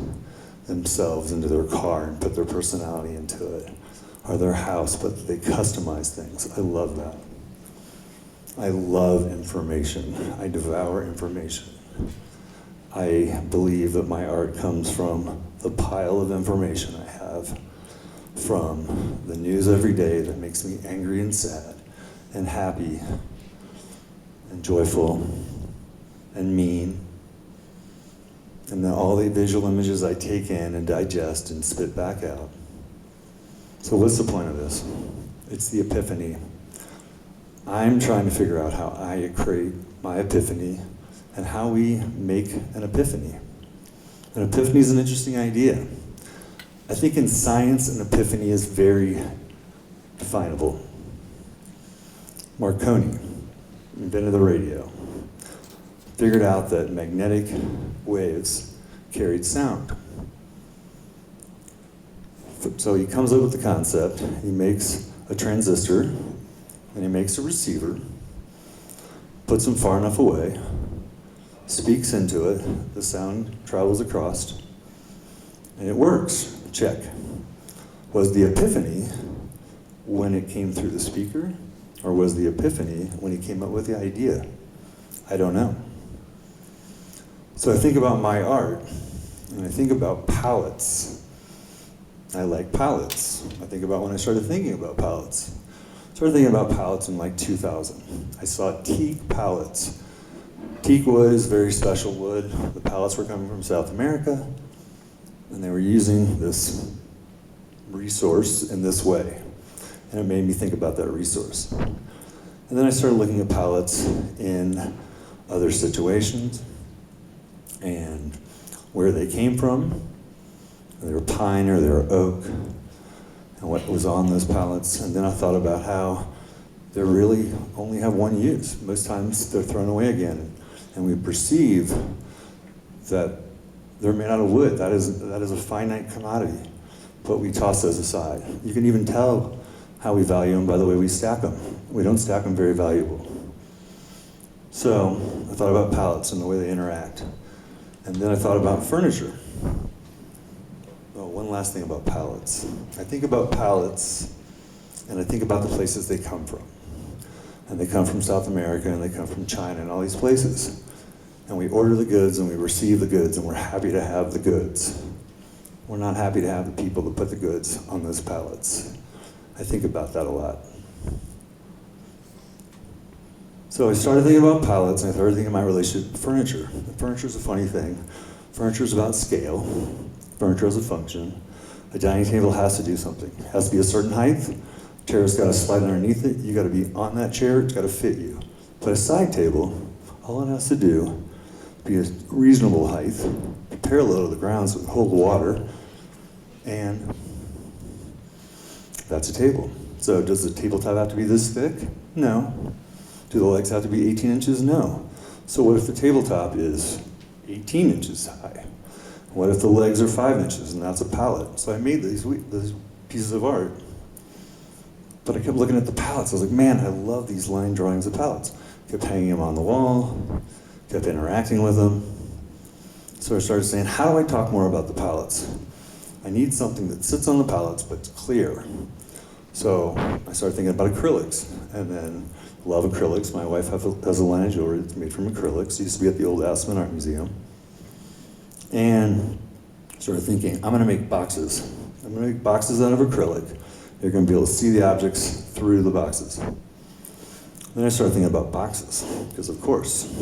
themselves into their car and put their personality into it, or their house, but they customize things. I love that. I love information. I devour information. I believe that my art comes from the pile of information I have from the news every day that makes me angry and sad and happy and joyful and mean. And then all the visual images I take in and digest and spit back out. So what's the point of this? It's the epiphany. I'm trying to figure out how I create my epiphany and how we make an epiphany. An epiphany is an interesting idea. I think in science, an epiphany is very definable. Marconi invented the radio, figured out that magnetic waves carried sound. So he comes up with the concept, he makes a transistor, and he makes a receiver, puts them far enough away, speaks into it, the sound travels across, and it works. Check. Was the epiphany when it came through the speaker, or was the epiphany when he came up with the idea? I don't know. So I think about my art, and I think about palettes. I like palettes. I think about when I started thinking about palettes. I started thinking about palettes in like 2000. I saw teak palettes. Teak wood is very special wood. The pallets were coming from South America, and they were using this resource in this way. And it made me think about that resource. And then I started looking at pallets in other situations and where they came from. They were pine or they were oak, and what was on those pallets. And then I thought about how they really only have one use. Most times they're thrown away again. And we perceive that they're made out of wood. That is a finite commodity, but we toss those aside. You can even tell how we value them by the way we stack them. We don't stack them very valuable. So I thought about pallets and the way they interact. And then I thought about furniture. Oh, one last thing about pallets. I think about pallets and I think about the places they come from. And they come from South America and they come from China and all these places. And we order the goods and we receive the goods and we're happy to have the goods. We're not happy to have the people that put the goods on those pallets. I think about that a lot. So I started thinking about pallets and I started thinking about my relationship to furniture. Furniture is a funny thing. Furniture is about scale. Furniture has a function. A dining table has to do something. It has to be a certain height. Chair's got to slide underneath it. You got to be on that chair. It's got to fit you. But a side table, all it has to do is be a reasonable height, parallel to the ground so it can hold water, and that's a table. So does the tabletop have to be this thick? No. Do the legs have to be 18 inches? No. So what if the tabletop is 18 inches high? What if the legs are 5 inches and that's a pallet? So I made these pieces of art. But I kept looking at the pallets. I was like, man, I love these line drawings of pallets. Kept hanging them on the wall, kept interacting with them. So I started saying, how do I talk more about the pallets? I need something that sits on the pallets but it's clear. So I started thinking about acrylics, and then love acrylics. My wife has a line of jewelry that's made from acrylics. It used to be at the old Aspen Art Museum. And started thinking, I'm gonna make boxes. I'm gonna make boxes out of acrylic. You're gonna be able to see the objects through the boxes. Then I started thinking about boxes, because of course.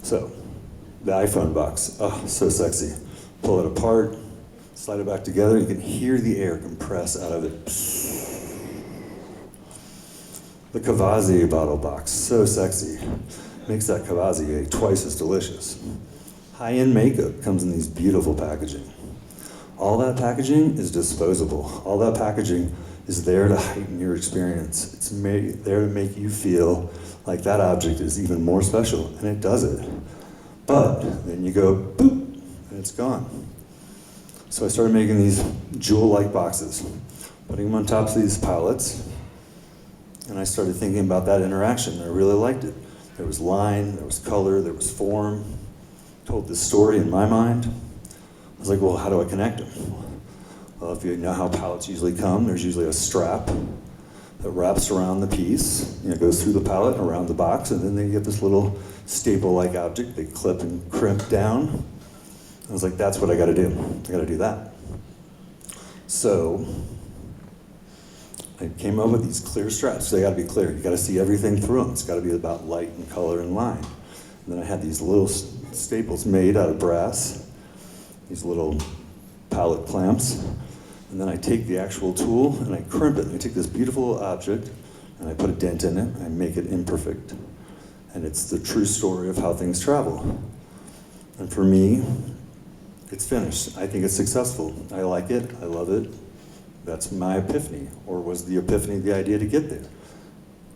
So, the iPhone box, oh, so sexy. Pull it apart, slide it back together, you can hear the air compress out of it. The Cavazier bottle box, so sexy. Makes that Cavazier twice as delicious. High-end makeup comes in these beautiful packaging. All that packaging is disposable. All that packaging is there to heighten your experience. It's there to make you feel like that object is even more special, and it does it. But then you go, boop, and it's gone. So I started making these jewel-like boxes, putting them on top of these pallets, and I started thinking about that interaction. I really liked it. There was line, there was color, there was form. Told this story in my mind. I was like, well, how do I connect them? Well, if you know how pallets usually come, there's usually a strap that wraps around the piece, goes through the pallet and around the box, and then they get this little staple-like object they clip and crimp down. I was like, that's what I gotta do. I gotta do that. So I came up with these clear straps. They gotta be clear. You gotta see everything through them. It's gotta be about light and color and line. And then I had these little staples made out of brass, these little pallet clamps. And then I take the actual tool and I crimp it. I take this beautiful object and I put a dent in it. I make it imperfect. And it's the true story of how things travel. And for me, It's finished. I think it's successful. I like it. I love it. That's my epiphany. Or was the epiphany the idea to get there?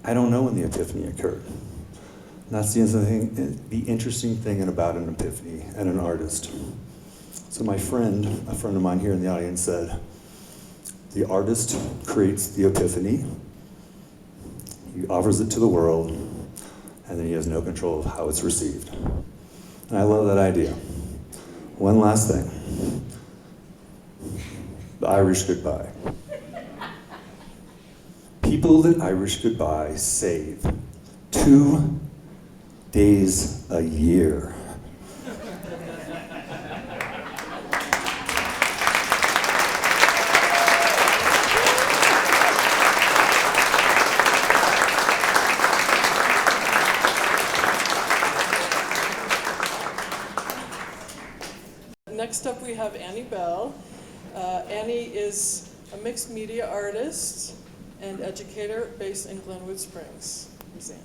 I don't know when the epiphany occurred. And that's the interesting thing about an epiphany and an artist. So a friend of mine here in the audience said, the artist creates the epiphany, he offers it to the world, and then he has no control of how it's received. And I love that idea. One last thing. The Irish goodbye. People that Irish goodbye save 2 days a year. Next up, we have Annie Bell. Annie is a mixed media artist and educator based in Glenwood Springs. Here's Annie.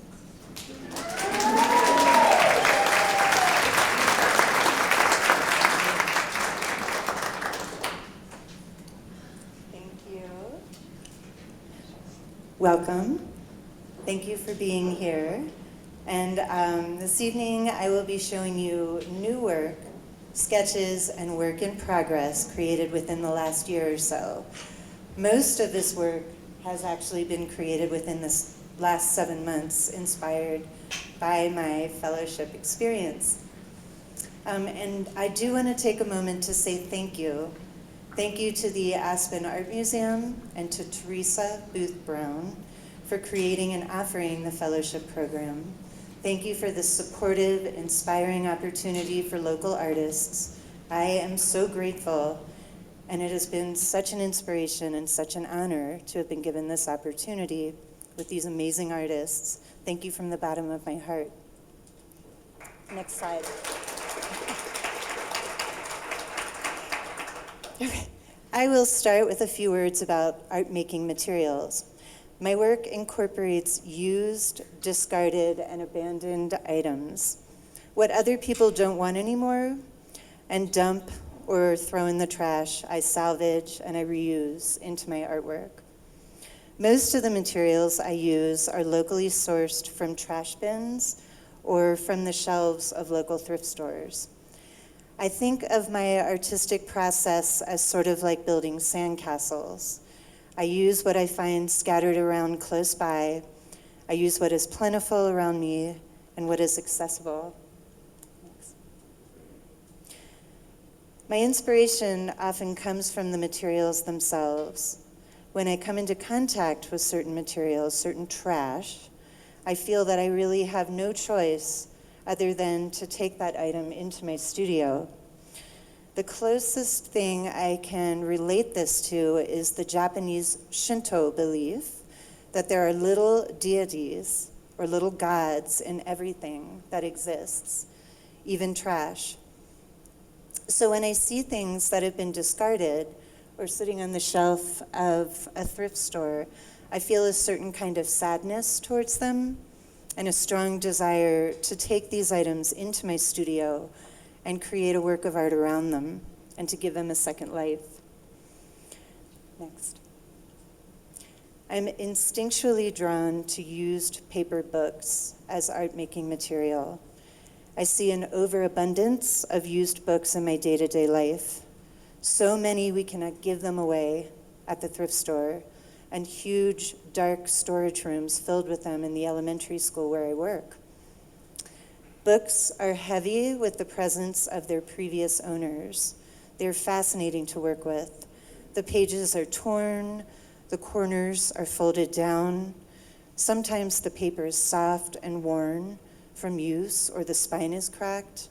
Thank you. Welcome. Thank you for being here. And this evening, I will be showing you new work, sketches, and work in progress created within the last year or so. Most of this work has actually been created within this last 7 months, inspired by my fellowship experience. And I do want to take a moment to say thank you. Thank you to the Aspen Art Museum and to Teresa Booth Brown for creating and offering the fellowship program. Thank you for this supportive, inspiring opportunity for local artists. I am so grateful, and it has been such an inspiration and such an honor to have been given this opportunity with these amazing artists. Thank you from the bottom of my heart. Next slide. Okay. I will start with a few words about art-making materials. My work incorporates used, discarded, and abandoned items. What other people don't want anymore and dump or throw in the trash, I salvage and I reuse into my artwork. Most of the materials I use are locally sourced from trash bins or from the shelves of local thrift stores. I think of my artistic process as sort of like building sandcastles. I use what I find scattered around close by. I use what is plentiful around me and what is accessible. Thanks. My inspiration often comes from the materials themselves. When I come into contact with certain materials, certain trash, I feel that I really have no choice other than to take that item into my studio. The closest thing I can relate this to is the Japanese Shinto belief that there are little deities or little gods in everything that exists, even trash. So when I see things that have been discarded or sitting on the shelf of a thrift store, I feel a certain kind of sadness towards them and a strong desire to take these items into my studio and create a work of art around them and to give them a second life. Next. I'm instinctually drawn to used paper books as art-making material. I see an overabundance of used books in my day-to-day life. So many we cannot give them away at the thrift store, and huge, dark storage rooms filled with them in the elementary school where I work. Books are heavy with the presence of their previous owners. They're fascinating to work with. The pages are torn, the corners are folded down. Sometimes the paper is soft and worn from use, or the spine is cracked.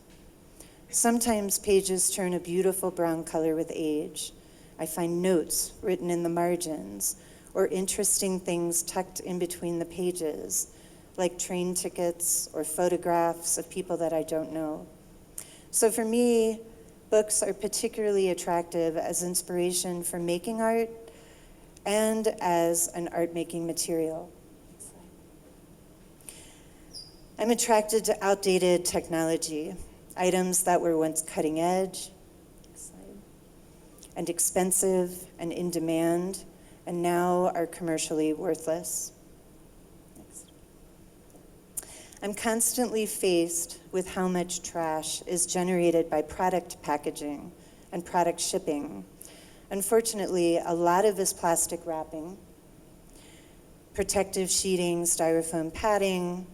Sometimes pages turn a beautiful brown color with age. I find notes written in the margins, or interesting things tucked in between the pages, like train tickets or photographs of people that I don't know. So for me, books are particularly attractive as inspiration for making art and as an art-making material. I'm attracted to outdated technology, items that were once cutting edge, and expensive and in demand, and now are commercially worthless. Next. I'm constantly faced with how much trash is generated by product packaging and product shipping. Unfortunately, a lot of this plastic wrapping, protective sheeting, styrofoam padding,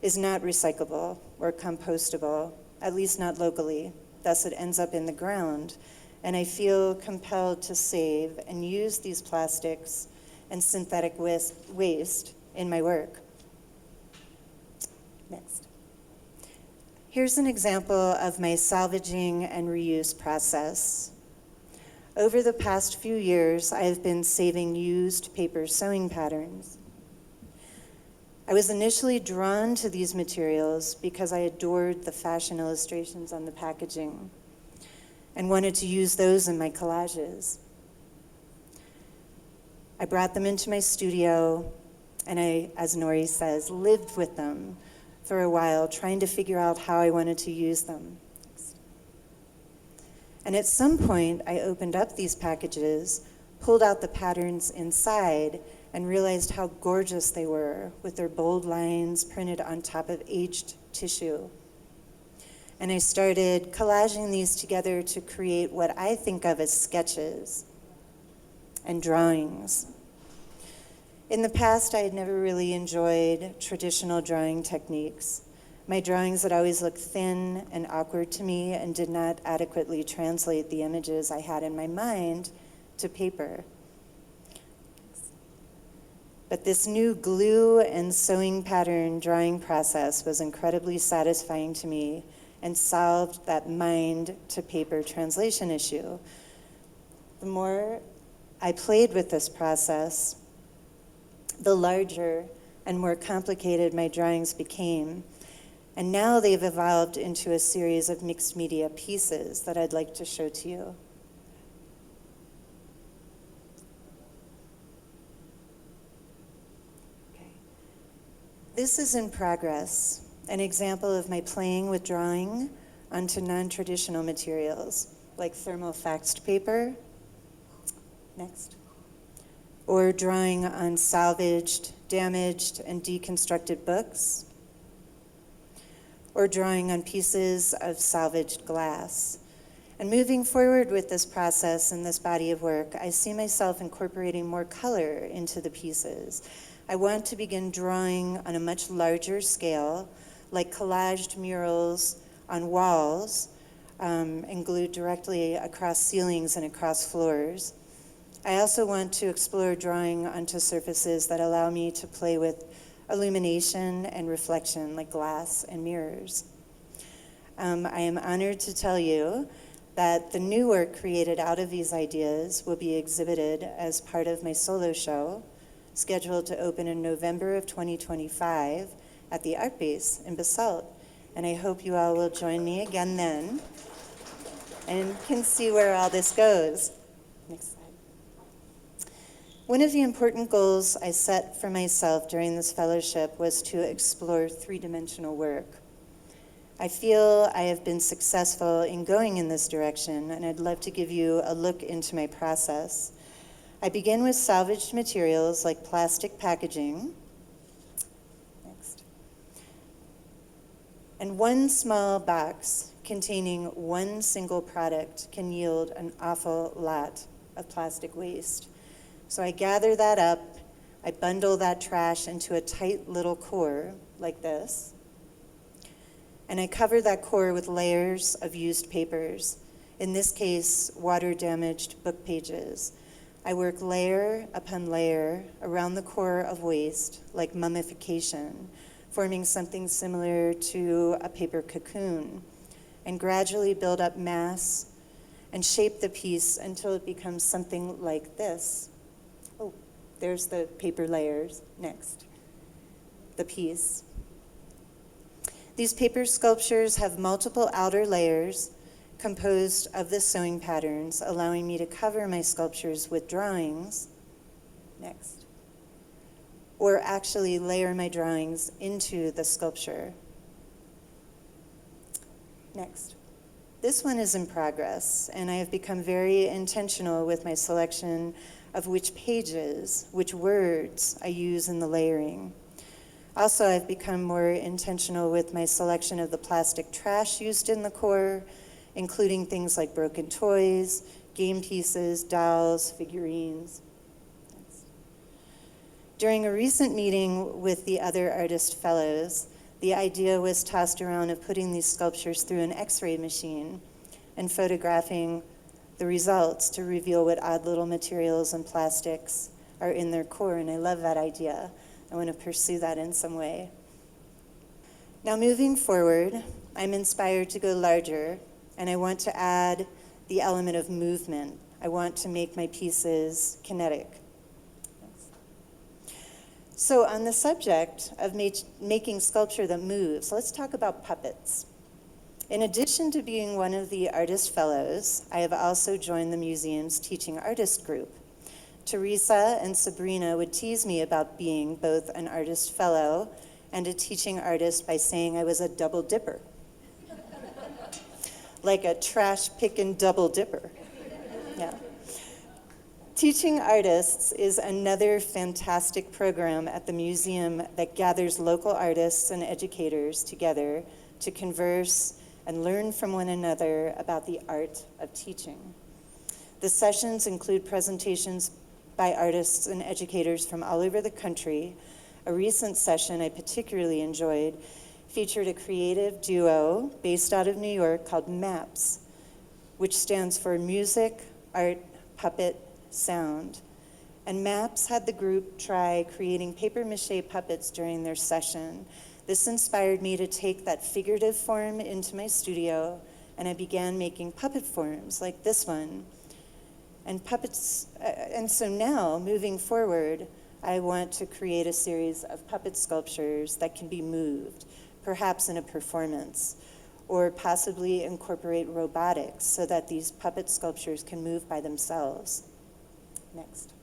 is not recyclable or compostable, at least not locally. Thus, it ends up in the ground. And I feel compelled to save and use these plastics and synthetic waste in my work. Next. Here's an example of my salvaging and reuse process. Over the past few years, I have been saving used paper sewing patterns. I was initially drawn to these materials because I adored the fashion illustrations on the packaging and wanted to use those in my collages. I brought them into my studio, and I, as Nori says, lived with them for a while, trying to figure out how I wanted to use them. And at some point, I opened up these packages, pulled out the patterns inside, and realized how gorgeous they were with their bold lines printed on top of aged tissue. And I started collaging these together to create what I think of as sketches and drawings. In the past, I had never really enjoyed traditional drawing techniques. My drawings had always looked thin and awkward to me and did not adequately translate the images I had in my mind to paper. But this new glue and sewing pattern drawing process was incredibly satisfying to me and solved that mind to paper translation issue. The more I played with this process, the larger and more complicated my drawings became. And now they've evolved into a series of mixed media pieces that I'd like to show to you. Okay. This is in progress, an example of my playing with drawing onto non-traditional materials, like thermofaxed paper. Next. Or drawing on salvaged, damaged, and deconstructed books. Or drawing on pieces of salvaged glass. And moving forward with this process and this body of work, I see myself incorporating more color into the pieces. I want to begin drawing on a much larger scale, like collaged murals on walls and glued directly across ceilings and across floors. I also want to explore drawing onto surfaces that allow me to play with illumination and reflection, like glass and mirrors. I am honored to tell you that the new work created out of these ideas will be exhibited as part of my solo show, scheduled to open in November of 2025 at the Art Base in Basalt. And I hope you all will join me again then and can see where all this goes. Next slide. One of the important goals I set for myself during this fellowship was to explore three-dimensional work. I feel I have been successful in going in this direction, and I'd love to give you a look into my process. I begin with salvaged materials like plastic packaging. Next. And one small box containing one single product can yield an awful lot of plastic waste. So I gather that up, I bundle that trash into a tight little core like this, and I cover that core with layers of used papers, in this case, water-damaged book pages. I work layer upon layer around the core of waste, like mummification, forming something similar to a paper cocoon, and gradually build up mass and shape the piece until it becomes something like this. Oh, there's the paper layers. Next, the piece. These paper sculptures have multiple outer layers composed of the sewing patterns, allowing me to cover my sculptures with drawings. Next. Or actually layer my drawings into the sculpture. Next. This one is in progress, and I have become very intentional with my selection of which pages, which words I use in the layering. Also, I've become more intentional with my selection of the plastic trash used in the core, including things like broken toys, game pieces, dolls, figurines. During a recent meeting with the other artist fellows, the idea was tossed around of putting these sculptures through an X-ray machine and photographing the results to reveal what odd little materials and plastics are in their core, and I love that idea. I want to pursue that in some way. Now, moving forward, I'm inspired to go larger, and I want to add the element of movement. I want to make my pieces kinetic. So on the subject of making sculpture that moves, let's talk about puppets. In addition to being one of the artist fellows, I have also joined the museum's teaching artist group. Teresa and Sabrina would tease me about being both an artist fellow and a teaching artist by saying I was a double dipper. Like a trash picking double dipper. Yeah. Teaching Artists is another fantastic program at the museum that gathers local artists and educators together to converse and learn from one another about the art of teaching. The sessions include presentations by artists and educators from all over the country. A recent session I particularly enjoyed featured a creative duo based out of New York called MAPS, which stands for Music, Art, Puppet, Sound. And MAPS had the group try creating papier-mâché puppets during their session. This inspired me to take that figurative form into my studio, and I began making puppet forms like this one. And puppets, and so now, moving forward, I want to create a series of puppet sculptures that can be moved, perhaps in a performance, or possibly incorporate robotics so that these puppet sculptures can move by themselves. Next.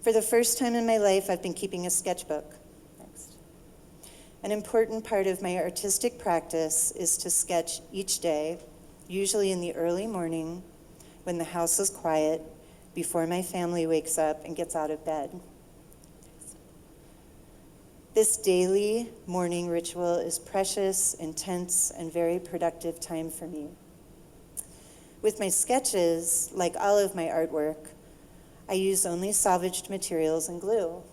For the first time in my life, I've been keeping a sketchbook. Next. An important part of my artistic practice is to sketch each day, usually in the early morning when the house is quiet, before my family wakes up and gets out of bed. This daily morning ritual is precious, intense, and very productive time for me. With my sketches, like all of my artwork, I use only salvaged materials and glue.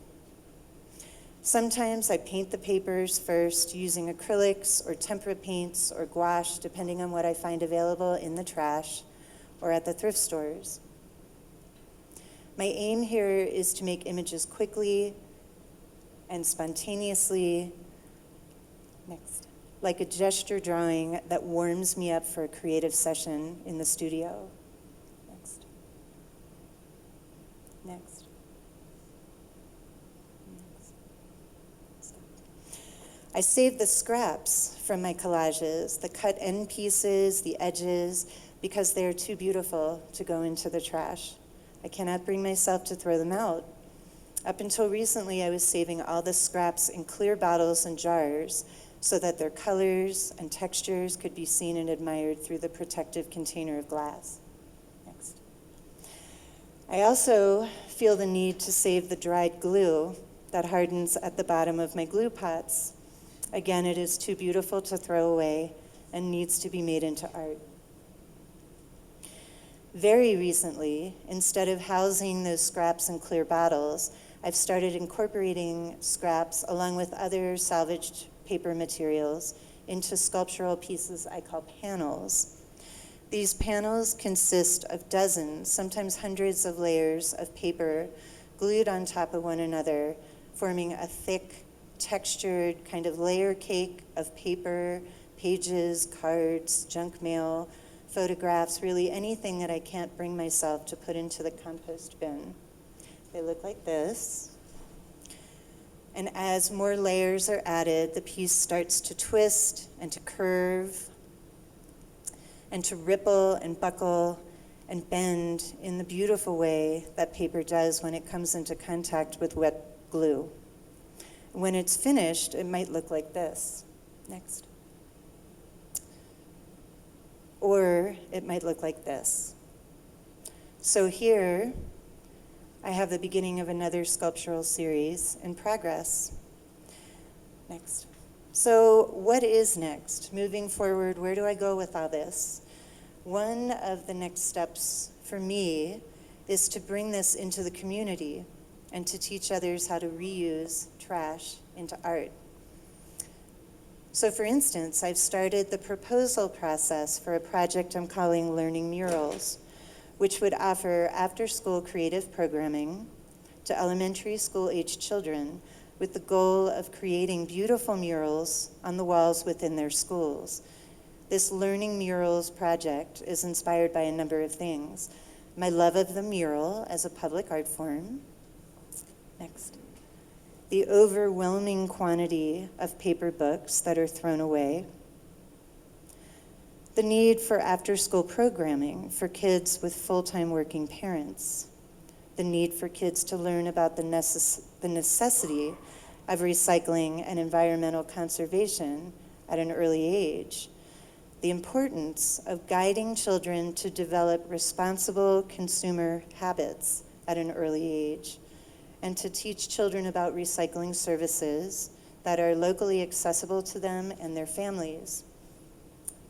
Sometimes I paint the papers first using acrylics or tempera paints or gouache, depending on what I find available in the trash or at the thrift stores. My aim here is to make images quickly and spontaneously, next, like a gesture drawing that warms me up for a creative session in the studio. Next. Next. Stop. I save the scraps from my collages, the cut end pieces, the edges, because they are too beautiful to go into the trash. I cannot bring myself to throw them out. Up until recently, I was saving all the scraps in clear bottles and jars so that their colors and textures could be seen and admired through the protective container of glass. Next. I also feel the need to save the dried glue that hardens at the bottom of my glue pots. Again, it is too beautiful to throw away and needs to be made into art. Very recently, instead of housing those scraps in clear bottles, I've started incorporating scraps along with other salvaged paper materials into sculptural pieces I call panels. These panels consist of dozens, sometimes hundreds of layers of paper glued on top of one another, forming a thick, textured kind of layer cake of paper, pages, cards, junk mail, photographs, really anything that I can't bring myself to put into the compost bin. They look like this. And as more layers are added, the piece starts to twist and to curve and to ripple and buckle and bend in the beautiful way that paper does when it comes into contact with wet glue. When it's finished, it might look like this. Next. Or it might look like this. So here, I have the beginning of another sculptural series in progress. Next. So what is next? Moving forward, where do I go with all this? One of the next steps for me is to bring this into the community and to teach others how to reuse trash into art. So for instance, I've started the proposal process for a project I'm calling Learning Murals, which would offer after-school creative programming to elementary school-aged children with the goal of creating beautiful murals on the walls within their schools. This Learning Murals project is inspired by a number of things. My love of the mural as a public art form. Next. The overwhelming quantity of paper books that are thrown away. The need for after-school programming for kids with full-time working parents. The need for kids to learn about the necessity of recycling and environmental conservation at an early age. The importance of guiding children to develop responsible consumer habits at an early age, and to teach children about recycling services that are locally accessible to them and their families.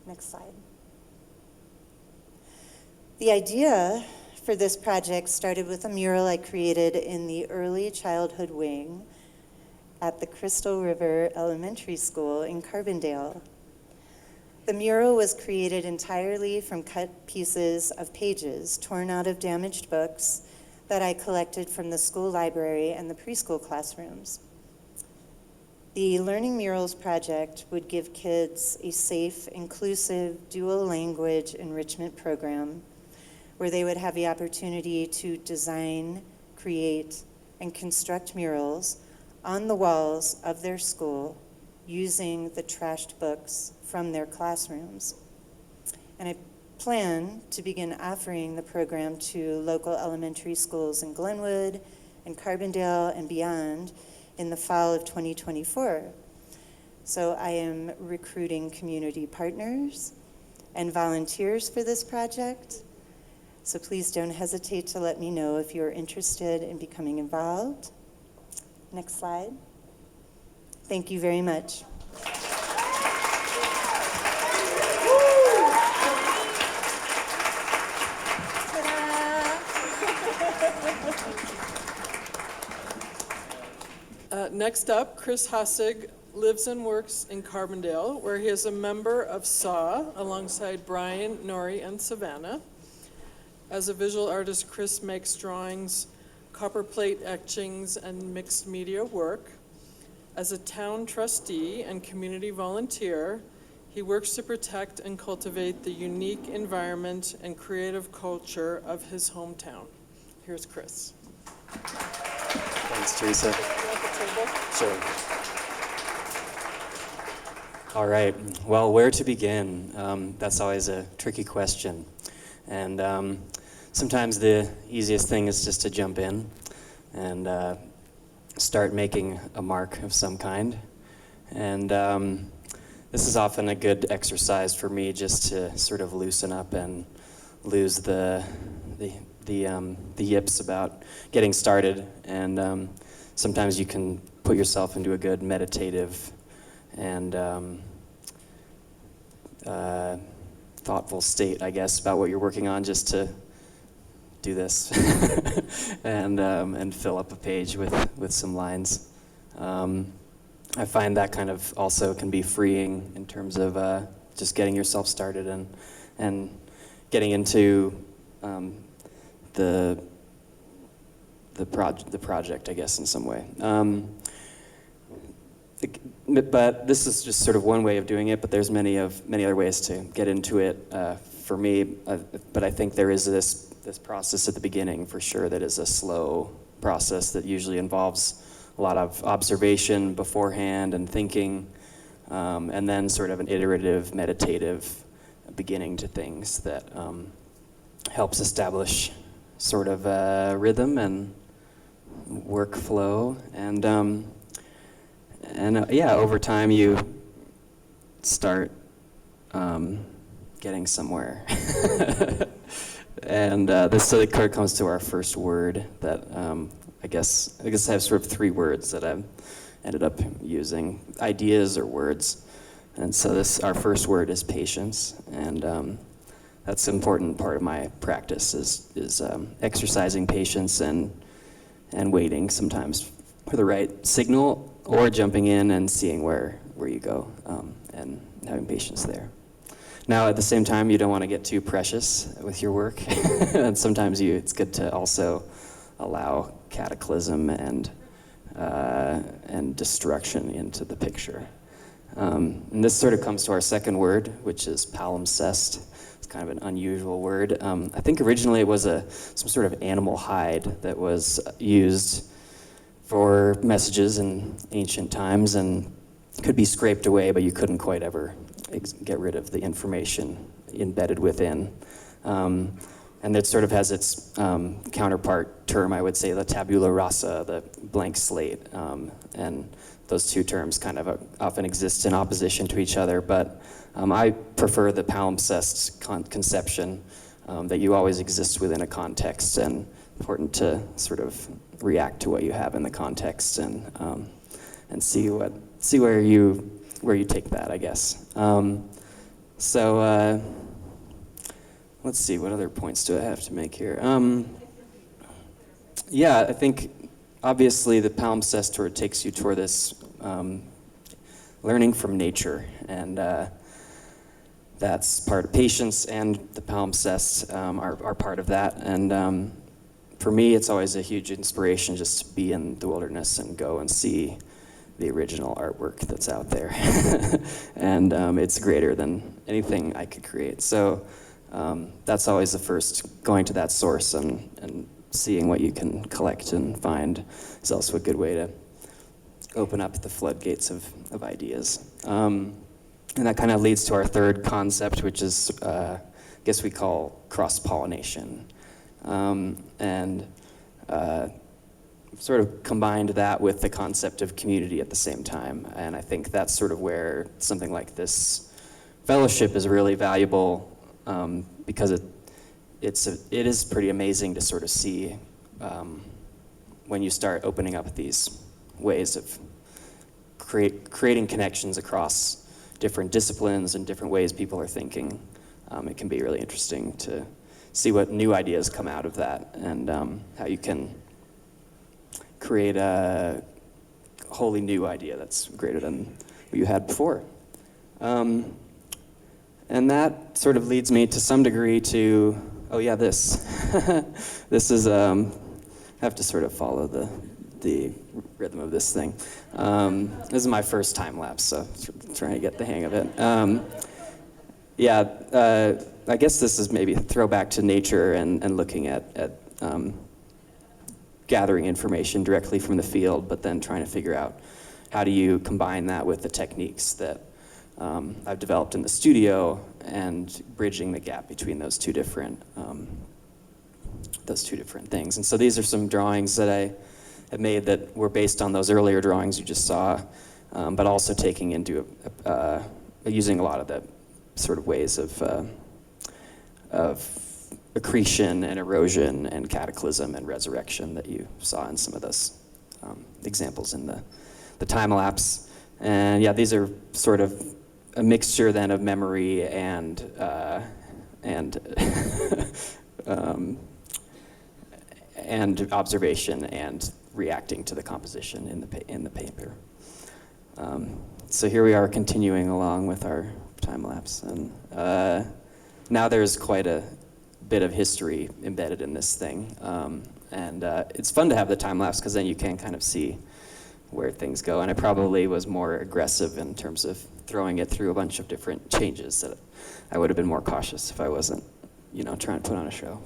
Next slide. The idea for this project started with a mural I created in the early childhood wing at the Crystal River Elementary School in Carbondale. The mural was created entirely from cut pieces of pages torn out of damaged books that I collected from the school library and the preschool classrooms. The Learning Murals project would give kids a safe, inclusive, dual language enrichment program where they would have the opportunity to design, create, and construct murals on the walls of their school using the trashed books from their classrooms. And I plan to begin offering the program to local elementary schools in Glenwood and Carbondale and beyond in the fall of 2024. So I am recruiting community partners and volunteers for this project. So please don't hesitate to let me know if you're interested in becoming involved. Next slide. Thank you very much. Next up, Chris Hassig lives and works in Carbondale, where he is a member of SAW alongside Brian, Nori, and Savannah. As a visual artist, Chris makes drawings, copperplate etchings, and mixed media work. As a town trustee and community volunteer, he works to protect and cultivate the unique environment and creative culture of his hometown. Here's Chris. Thanks, Teresa. Sure. All right. Well, where to begin? That's always a tricky question. And sometimes the easiest thing is just to jump in and start making a mark of some kind. And this is often a good exercise for me just to sort of loosen up and lose the yips about getting started. And sometimes you can put yourself into a good meditative and thoughtful state, I guess, about what you're working on, just to do this and fill up a page with some lines. I find that kind of also can be freeing in terms of just getting yourself started and getting into the project, I guess, in some way. But this is just sort of one way of doing it, but there's many other ways to get into it for me. But I think there is this process at the beginning, for sure, that is a slow process that usually involves a lot of observation beforehand and thinking, and then sort of an iterative, meditative beginning to things that helps establish sort of a rhythm and workflow. And yeah, over time you start getting somewhere. And this sort of card comes to our first word that I guess I have sort of three words that I've ended up using, ideas or words. And so our first word is patience, and that's an important part of my practice is exercising patience and waiting sometimes for the right signal, or jumping in and seeing where you go, and having patience there. Now, at the same time, you don't want to get too precious with your work, and sometimes it's good to also allow cataclysm and destruction into the picture. And this sort of comes to our second word, which is palimpsest. It's kind of an unusual word. I think originally it was some sort of animal hide that was used for messages in ancient times, and could be scraped away, but you couldn't quite ever get rid of the information embedded within. And it sort of has its counterpart term, I would say, the tabula rasa, the blank slate. And those two terms kind of often exist in opposition to each other, but I prefer the palimpsest conception, that you always exist within a context, and important to sort of react to what you have in the context, and see where you take that, I guess. So let's see, what other points do I have to make here? Yeah, I think obviously the palimpsest tour takes you toward this learning from nature, and that's part of patience, and the palimpsests are part of that. And for me, it's always a huge inspiration just to be in the wilderness and go and see the original artwork that's out there. And it's greater than anything I could create. So that's always the first, going to that source and seeing what you can collect and find is also a good way to open up the floodgates of ideas. And that kind of leads to our third concept, which is, I guess we call cross-pollination. And sort of combined that with the concept of community at the same time. And I think that's sort of where something like this fellowship is really valuable, because it is pretty amazing to sort of see when you start opening up these ways of creating connections across different disciplines and different ways people are thinking. It can be really interesting to see what new ideas come out of that, and how you can create a wholly new idea that's greater than what you had before. And that sort of leads me to some degree to, oh yeah, this. This is, I have to sort of follow the rhythm of this thing. This is my first time lapse, so trying to get the hang of it. I guess this is maybe a throwback to nature and looking at gathering information directly from the field, but then trying to figure out how do you combine that with the techniques that I've developed in the studio, and bridging the gap between those two different things. And so these are some drawings that I have made that were based on those earlier drawings you just saw, but also taking into using a lot of the sort of ways of accretion and erosion and cataclysm and resurrection that you saw in some of those examples in the time lapse. And yeah, these are sort of a mixture then of memory and and observation and reacting to the composition in the paper. So here we are continuing along with our time lapse, and now there's quite a bit of history embedded in this thing, and it's fun to have the time lapse because then you can kind of see where things go. And I probably was more aggressive in terms of throwing it through a bunch of different changes that I would have been more cautious if I wasn't, trying to put on a show.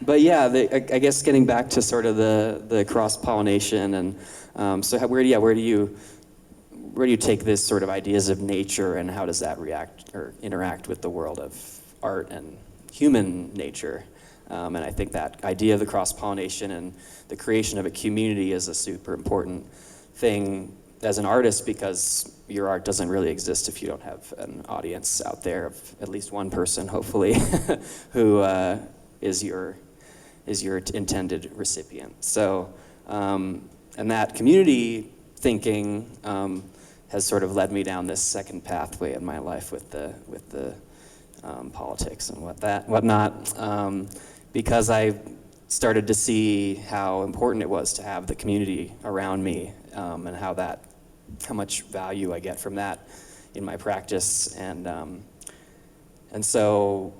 But yeah, I guess getting back to sort of the cross-pollination, and so where do you take this sort of ideas of nature, and how does that react or interact with the world of art and human nature? And I think that idea of the cross-pollination and the creation of a community is a super important thing as an artist, because your art doesn't really exist if you don't have an audience out there of at least one person, hopefully, who is your intended recipient. So, and that community thinking has sort of led me down this second pathway in my life with the politics and whatnot, because I started to see how important it was to have the community around me, and how much value I get from that in my practice, and I saw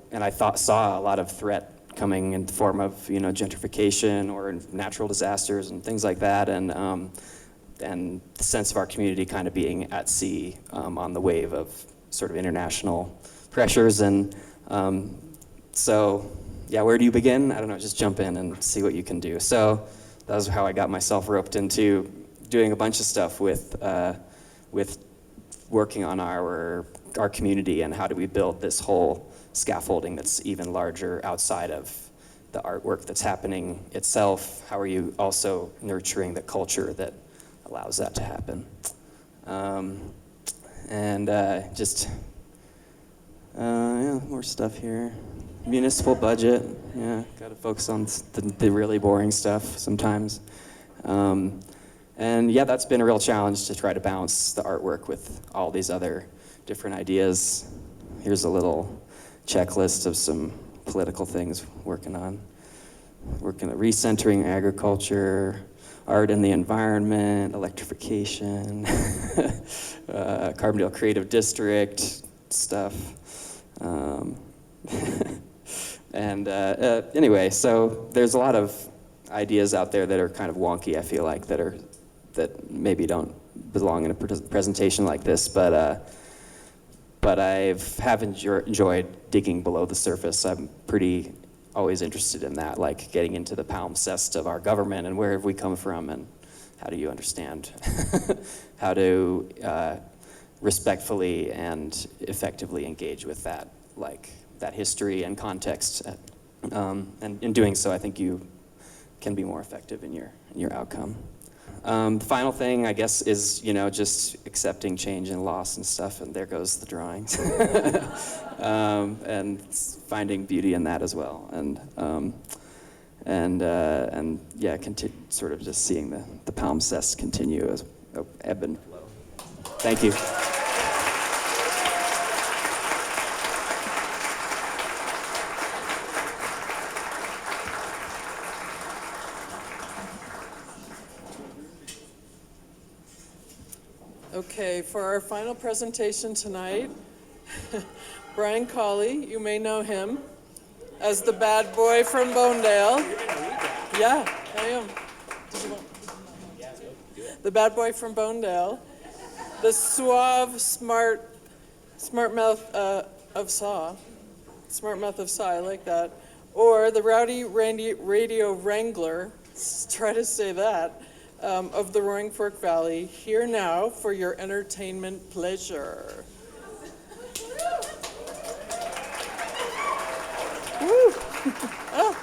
a lot of threat coming in the form of gentrification or natural disasters and things like that, and the sense of our community kind of being at sea on the wave of sort of international pressures, and so yeah, where do you begin? I don't know, just jump in and see what you can do. So that was how I got myself roped into doing a bunch of stuff with working on our community, and how do we build this whole scaffolding that's even larger outside of the artwork that's happening itself. How are you also nurturing the culture that allows that to happen? More stuff here. Municipal budget, yeah, gotta focus on the really boring stuff sometimes. And yeah, that's been a real challenge to try to balance the artwork with all these other different ideas. Here's a little checklist of some political things working on recentering agriculture, art in the environment, electrification, Carbondale Creative District stuff. Anyway, so there's a lot of ideas out there that are kind of wonky, I feel like, that maybe don't belong in a presentation like this, but I have enjoyed digging below the surface. I'm pretty always interested in that, like getting into the palimpsest of our government and where have we come from, and how do you understand how to respectfully and effectively engage with that, like that history and context. And in doing so, I think you can be more effective in your outcome. The final thing, I guess, is just accepting change and loss and stuff, and there goes the drawings, and finding beauty in that as well, and sort of just seeing the palimpsest continue as ebb and flow. Thank you. Okay, for our final presentation tonight, Brian Colley, you may know him as the bad boy from Bonedale. Yeah, I am. The bad boy from Bonedale, the suave, smart mouth of Saw, I like that, or the rowdy radio wrangler, let's try to say that, of the Roaring Fork Valley, here now for your entertainment pleasure. Woo! Oh.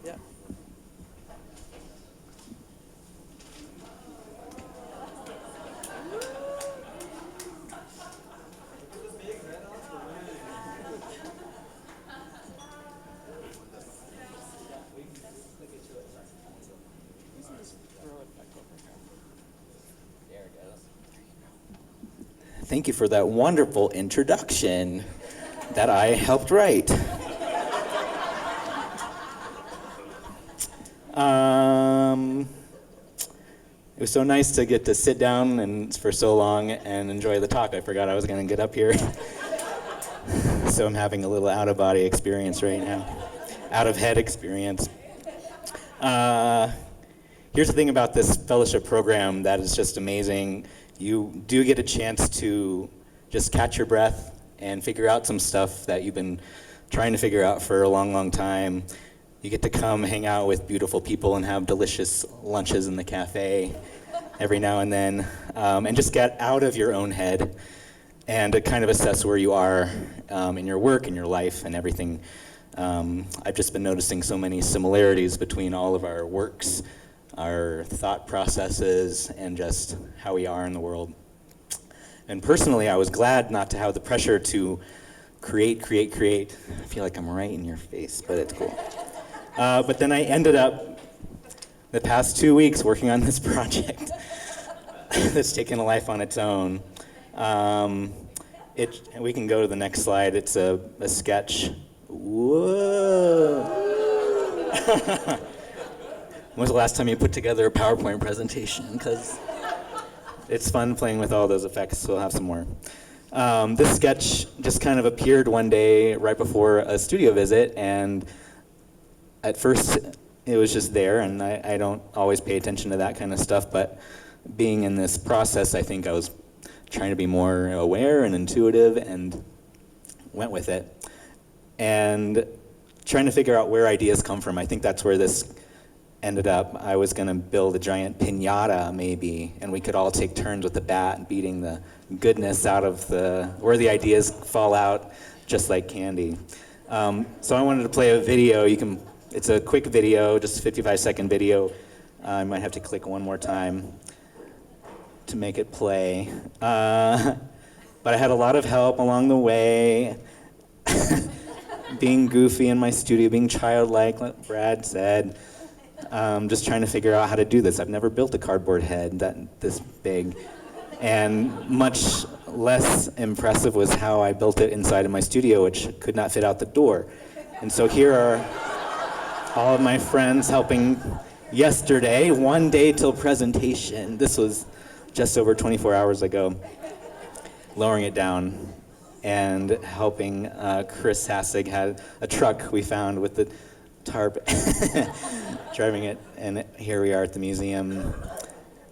Yeah. Thank you for that wonderful introduction that I helped write. It was so nice to get to sit down and for so long and enjoy the talk. I forgot I was going to get up here. So I'm having a little out-of-body experience right now. Out-of-head experience. Here's the thing about this fellowship program that is just amazing. You do get a chance to just catch your breath and figure out some stuff that you've been trying to figure out for a long, long time. You get to come hang out with beautiful people and have delicious lunches in the cafe every now and then, and just get out of your own head and to kind of assess where you are in your work, in your life, and everything. I've just been noticing so many similarities between all of our works, our thought processes, and just how we are in the world. And personally, I was glad not to have the pressure to create. I feel like I'm right in your face, but it's cool. But then I ended up the past 2 weeks working on this project that's taken a life on its own. We can go to the next slide. It's a sketch. Whoa! When was the last time you put together a PowerPoint presentation? Because it's fun playing with all those effects, so we'll have some more. This sketch just kind of appeared one day right before a studio visit, and at first it was just there, and I don't always pay attention to that kind of stuff, but being in this process, I think I was trying to be more aware and intuitive and went with it. And trying to figure out where ideas come from. I think that's where this ended up. I was going to build a giant piñata, maybe, and we could all take turns with the bat beating the goodness out of where the ideas fall out, just like candy. So I wanted to play a video. It's a quick video, just a 55-second video. I might have to click one more time to make it play. But I had a lot of help along the way. Being goofy in my studio, being childlike, like Brad said. Just trying to figure out how to do this. I've never built a cardboard head this big. And much less impressive was how I built it inside of my studio, which could not fit out the door. And so here are all of my friends helping yesterday, one day till presentation. This was just over 24 hours ago, lowering it down and helping. Chris Hassig had a truck we found with the tarp, driving it, and here we are at the museum.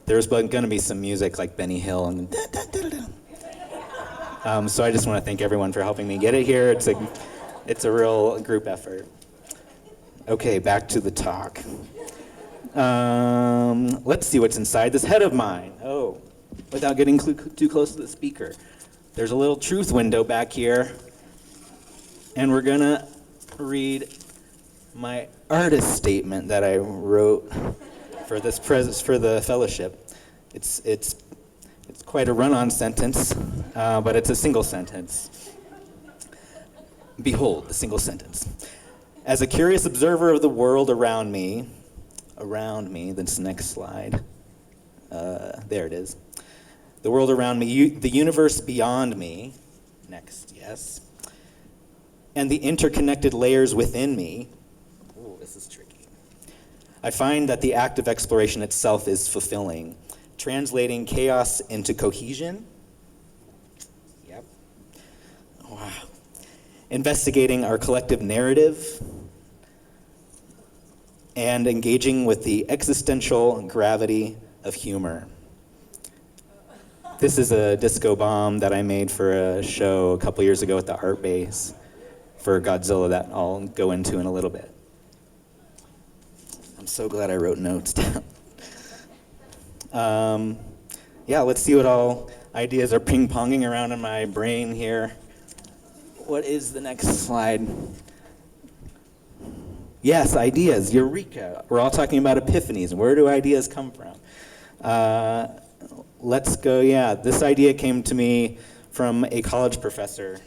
There's going to be some music like Benny Hill, and so I just want to thank everyone for helping me get it here. It's a real group effort. Okay, back to the talk. Let's see what's inside this head of mine. Oh, without getting too close to the speaker. There's a little truth window back here, and we're gonna read my artist statement that I wrote for this for the fellowship. It's quite a run-on sentence, but it's a single sentence. Behold, the single sentence. As a curious observer of the world around me, this next slide, there it is. The world around me, the universe beyond me, next, yes, and the interconnected layers within me. Ooh, this is tricky. I find that the act of exploration itself is fulfilling, translating chaos into cohesion. Yep. Wow. Investigating our collective narrative and engaging with the existential gravity of humor. This is a disco bomb that I made for a show a couple years ago at the Art Base for Godzilla that I'll go into in a little bit. I'm so glad I wrote notes down. Yeah, let's see what all ideas are ping-ponging around in my brain here. What is the next slide? Yes, ideas, eureka. We're all talking about epiphanies. Where do ideas come from? Let's go, yeah. This idea came to me from a college professor.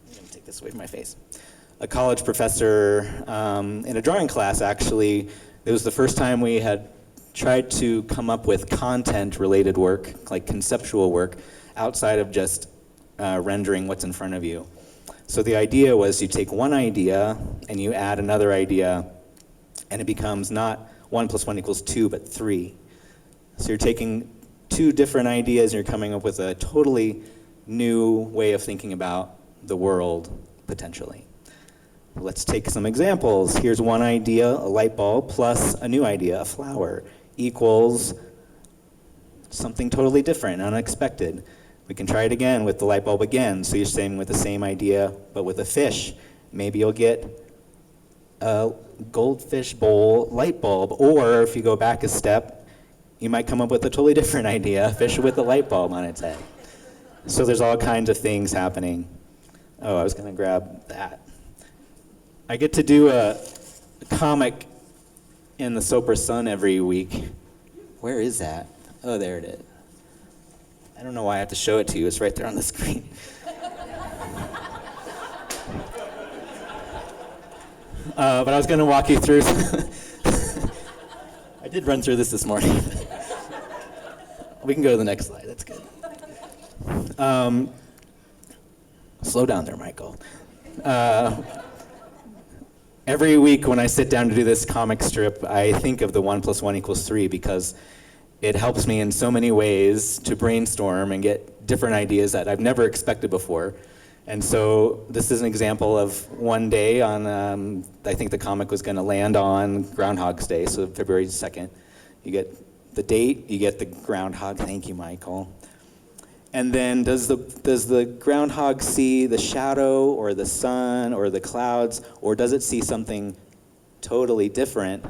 I'm going to take this away from my face. A college professor in a drawing class, actually. It was the first time we had tried to come up with content-related work, like conceptual work, outside of just rendering what's in front of you. So the idea was you take one idea and you add another idea, and it becomes not 1 + 1 = 2, but 3. So you're taking two different ideas and you're coming up with a totally new way of thinking about the world, potentially. Let's take some examples. Here's one idea, a light bulb, plus a new idea, a flower, equals something totally different, unexpected. We can try it again with the light bulb again. So you're saying with the same idea, but with a fish. Maybe you'll get a goldfish bowl light bulb. Or if you go back a step, you might come up with a totally different idea, a fish with a light bulb on its head. So there's all kinds of things happening. Oh, I was gonna grab that. I get to do a comic in the Sopra Sun every week. Where is that? Oh, there it is. I don't know why I have to show it to you. It's right there on the screen. But I was going to walk you through. I did run through this morning. We can go to the next slide. That's good. Slow down there, Michael. Every week when I sit down to do this comic strip, I think of the 1 + 1 = 3 because it helps me in so many ways to brainstorm and get different ideas that I've never expected before. And so this is an example of one day on, I think the comic was going to land on Groundhog's Day, so February 2nd. You get the date, you get the groundhog. Thank you, Michael. And then does the groundhog see the shadow or the sun or the clouds, or does it see something totally different?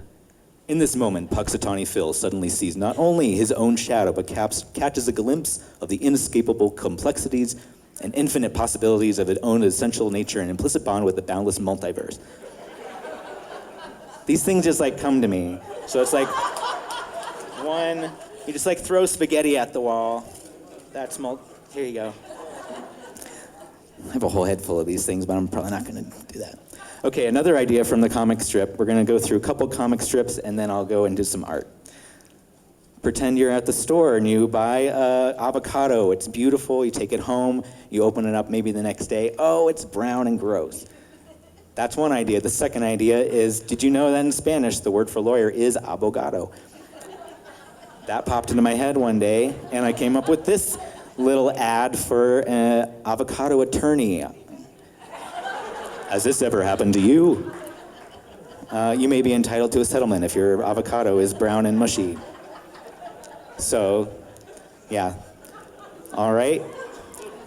In this moment, Puxatawny Phil suddenly sees not only his own shadow, but catches a glimpse of the inescapable complexities and infinite possibilities of its own essential nature and implicit bond with the boundless multiverse. These things just like come to me. So it's like, one, you just like throw spaghetti at the wall. That's here you go. I have a whole head full of these things, but I'm probably not gonna do that. Okay, another idea from the comic strip. We're gonna go through a couple comic strips and then I'll go and do some art. Pretend you're at the store and you buy avocado. It's beautiful, you take it home, you open it up maybe the next day. Oh, it's brown and gross. That's one idea. The second idea is, did you know that in Spanish, the word for lawyer is abogado? That popped into my head one day, and I came up with this little ad for an avocado attorney. Has this ever happened to you? You may be entitled to a settlement if your avocado is brown and mushy. So, yeah. All right.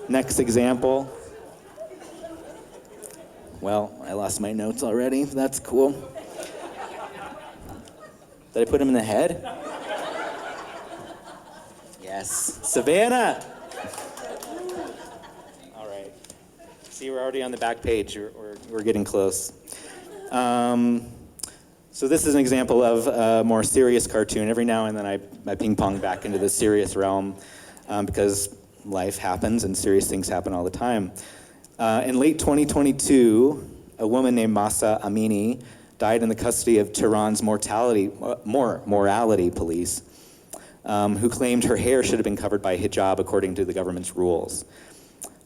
Next example. Well, I lost my notes already. That's cool. Did I put them in the head? Yes. Savannah! All right. See, we're already on the back page. We're getting close. So this is an example of a more serious cartoon. Every now and then I ping pong back into the serious realm because life happens and serious things happen all the time. In late 2022, a woman named Mahsa Amini died in the custody of Tehran's morality police, who claimed her hair should have been covered by hijab according to the government's rules.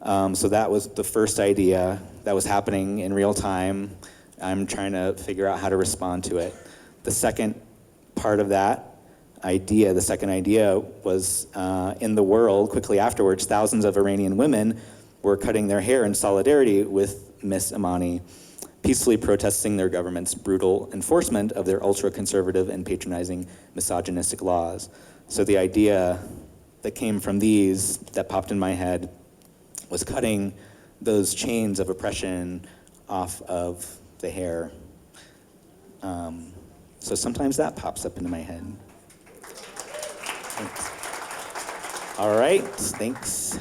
So that was the first idea that was happening in real time. I'm trying to figure out how to respond to it. The second part of that idea, the second idea was in the world, quickly afterwards, thousands of Iranian women were cutting their hair in solidarity with Miss Amani, peacefully protesting their government's brutal enforcement of their ultra-conservative and patronizing misogynistic laws. So the idea that came from these, that popped in my head, was cutting those chains of oppression off of the hair. So sometimes that pops up into my head. Thanks. All right, thanks.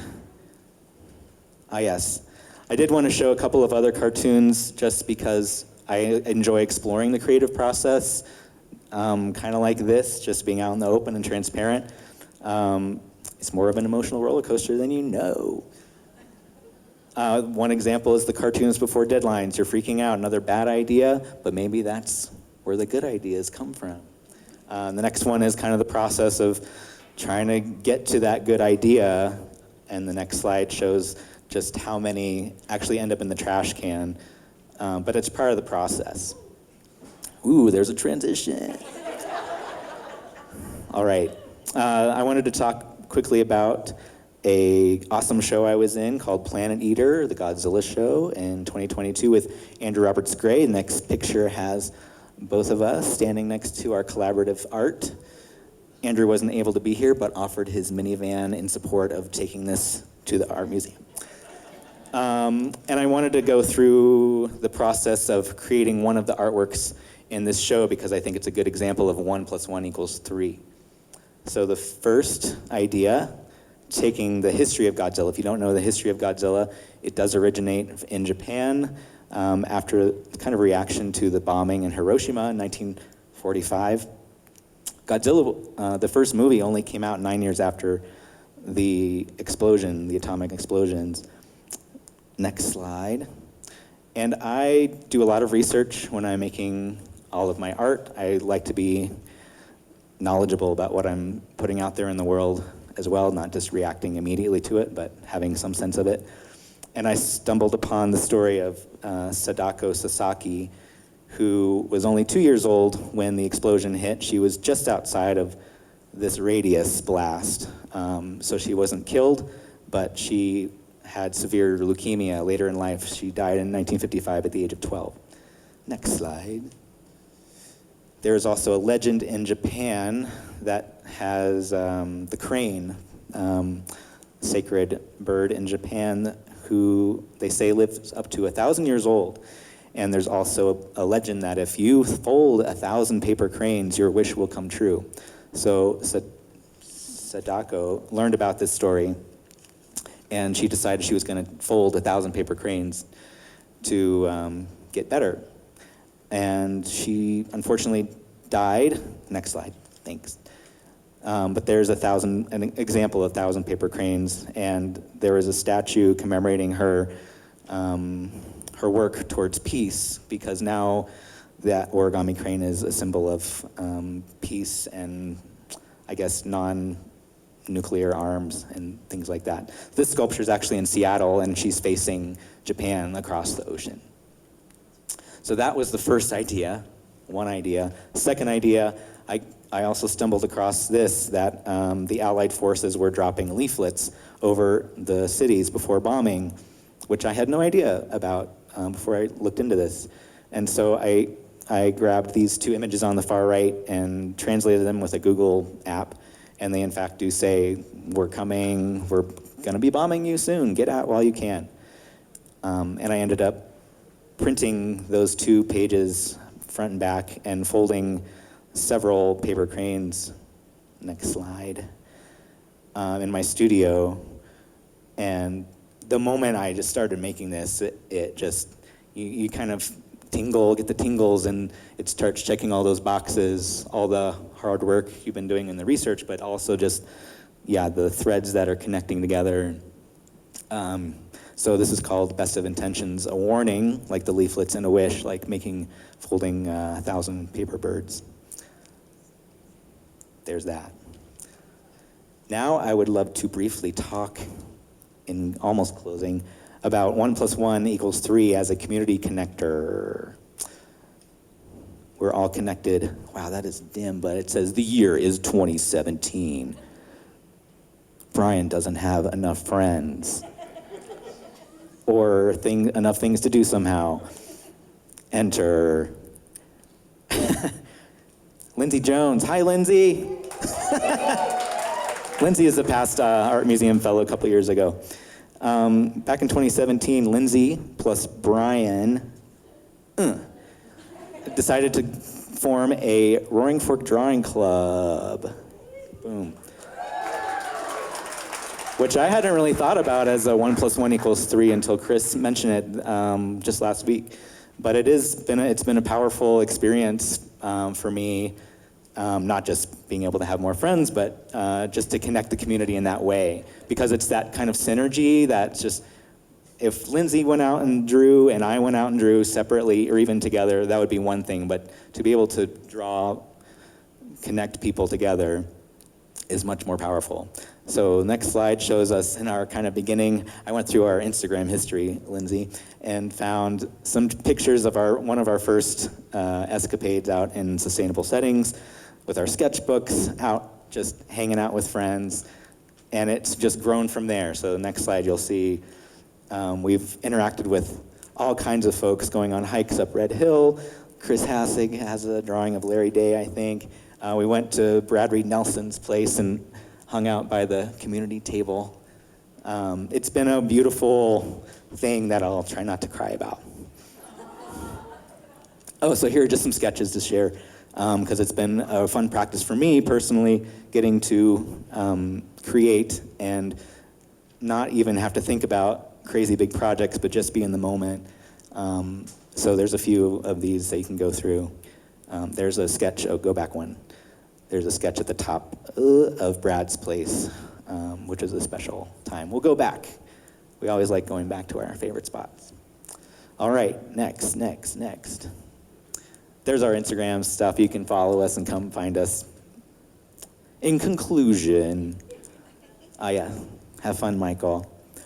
Yes. I did want to show a couple of other cartoons just because I enjoy exploring the creative process, kind of like this, just being out in the open and transparent. It's more of an emotional roller coaster than you know. One example is the cartoons before deadlines. You're freaking out, another bad idea, but maybe that's where the good ideas come from. The next one is kind of the process of trying to get to that good idea, and the next slide shows just how many actually end up in the trash can, but it's part of the process. Ooh, there's a transition. All right, I wanted to talk quickly about an awesome show I was in called Planet Eater, the Godzilla show in 2022 with Andrew Roberts Gray. The next picture has both of us standing next to our collaborative art. Andrew wasn't able to be here, but offered his minivan in support of taking this to the art museum. And I wanted to go through the process of creating one of the artworks in this show because I think it's a good example of 1 + 1 = 3. So the first idea taking the history of Godzilla. If you don't know the history of Godzilla, it does originate in Japan after kind of reaction to the bombing in Hiroshima in 1945. Godzilla, the first movie, only came out 9 years after the explosion, the atomic explosions. Next slide. And I do a lot of research when I'm making all of my art. I like to be knowledgeable about what I'm putting out there in the world as well, not just reacting immediately to it, but having some sense of it. And I stumbled upon the story of Sadako Sasaki, who was only 2 years old when the explosion hit. She was just outside of this radius blast. So she wasn't killed, but she had severe leukemia later in life. She died in 1955 at the age of 12. Next slide. There's also a legend in Japan that has the crane, sacred bird in Japan, who they say lives up to 1,000 years old. And there's also a legend that if you fold 1,000 paper cranes, your wish will come true. So Sadako learned about this story, and she decided she was going to fold 1,000 paper cranes to get better. And she unfortunately died. Next slide, thanks. But there's an example of 1,000 paper cranes, and there is a statue commemorating her work towards peace, because now that origami crane is a symbol of peace and, I guess, non-nuclear arms and things like that. This sculpture is actually in Seattle, and she's facing Japan across the ocean. So that was the first idea, one idea. Second idea, I also stumbled across this, that the Allied forces were dropping leaflets over the cities before bombing, which I had no idea about before I looked into this. And so I grabbed these two images on the far right and translated them with a Google app, and they in fact do say, we're coming, we're gonna be bombing you soon, get out while you can. And I ended up printing those 2 pages front and back and folding several paper cranes, next slide, in my studio. And the moment I just started making this, it just, you kind of get the tingles, and it starts checking all those boxes, all the hard work you've been doing in the research, but also just, the threads that are connecting together. So this is called Best of Intentions, a warning, like the leaflets in a wish, like folding 1,000 paper birds. There's that. Now I would love to briefly talk, in almost closing, about 1 + 1 = 3 as a community connector. We're all connected. Wow, that is dim, but it says the year is 2017. Brian doesn't have enough friends. Or enough things to do somehow. Enter Lindsay Jones. Hi, Lindsay. Lindsay is a past art museum fellow a couple years ago. Back in 2017, Lindsay plus Brian decided to form a Roaring Fork Drawing Club. Boom. Which I hadn't really thought about as a 1 + 1 = 3 until Chris mentioned it just last week. But it's been a powerful experience for me, not just being able to have more friends, but just to connect the community in that way. Because it's that kind of synergy that's just, if Lindsay went out and drew and I went out and drew separately or even together, that would be one thing. But to be able to connect people together is much more powerful. So next slide shows us in our kind of beginning. I went through our Instagram history, Lindsay, and found some pictures of one of our first escapades out in sustainable settings with our sketchbooks, out just hanging out with friends, and it's just grown from there. So the next slide you'll see we've interacted with all kinds of folks going on hikes up Red Hill. Chris Hassig has a drawing of Larry Day, I think. We went to Brad Reed Nelson's place and hung out by the community table. It's been a beautiful thing that I'll try not to cry about. Oh, so here are just some sketches to share. because it's been a fun practice for me personally, getting to create and not even have to think about crazy big projects, but just be in the moment. So there's a few of these that you can go through. There's a sketch, go back one. There's a sketch at the top of Brad's place, which is a special time. We'll go back. We always like going back to our favorite spots. All right, next. There's our Instagram stuff. You can follow us and come find us. In conclusion, have fun, Michael.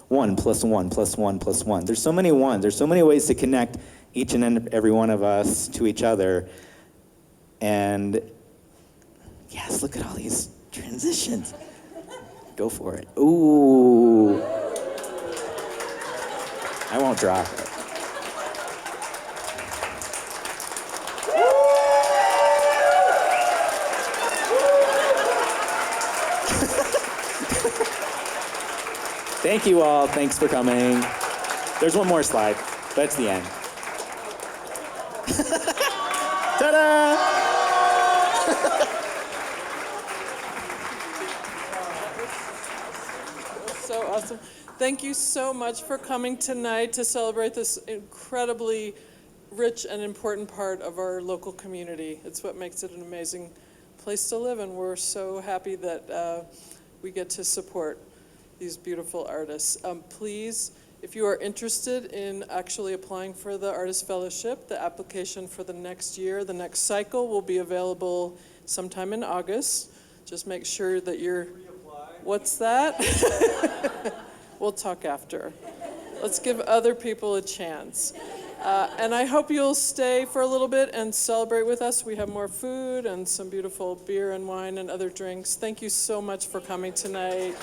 1 + 1 + 1 + 1. There's so many ones. There's so many ways to connect each and every one of us to each other. And yes, look at all these transitions. Go for it. Ooh. I won't drop it. Thank you all. Thanks for coming. There's one more slide, but it's the end. Ta-da! So awesome. Thank you so much for coming tonight to celebrate this incredibly rich and important part of our local community. It's what makes it an amazing place to live, and we're so happy that we get to support these beautiful artists. Please, if you are interested in actually applying for the Artist Fellowship, the application for the next year, the next cycle will be available sometime in August. Just make sure that you're... What's that? We'll talk after. Let's give other people a chance. And I hope you'll stay for a little bit and celebrate with us. We have more food and some beautiful beer and wine and other drinks. Thank you so much for coming tonight.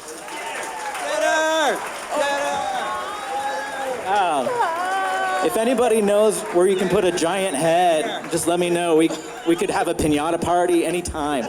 If anybody knows where you can put a giant head, just let me know. We could have a piñata party anytime.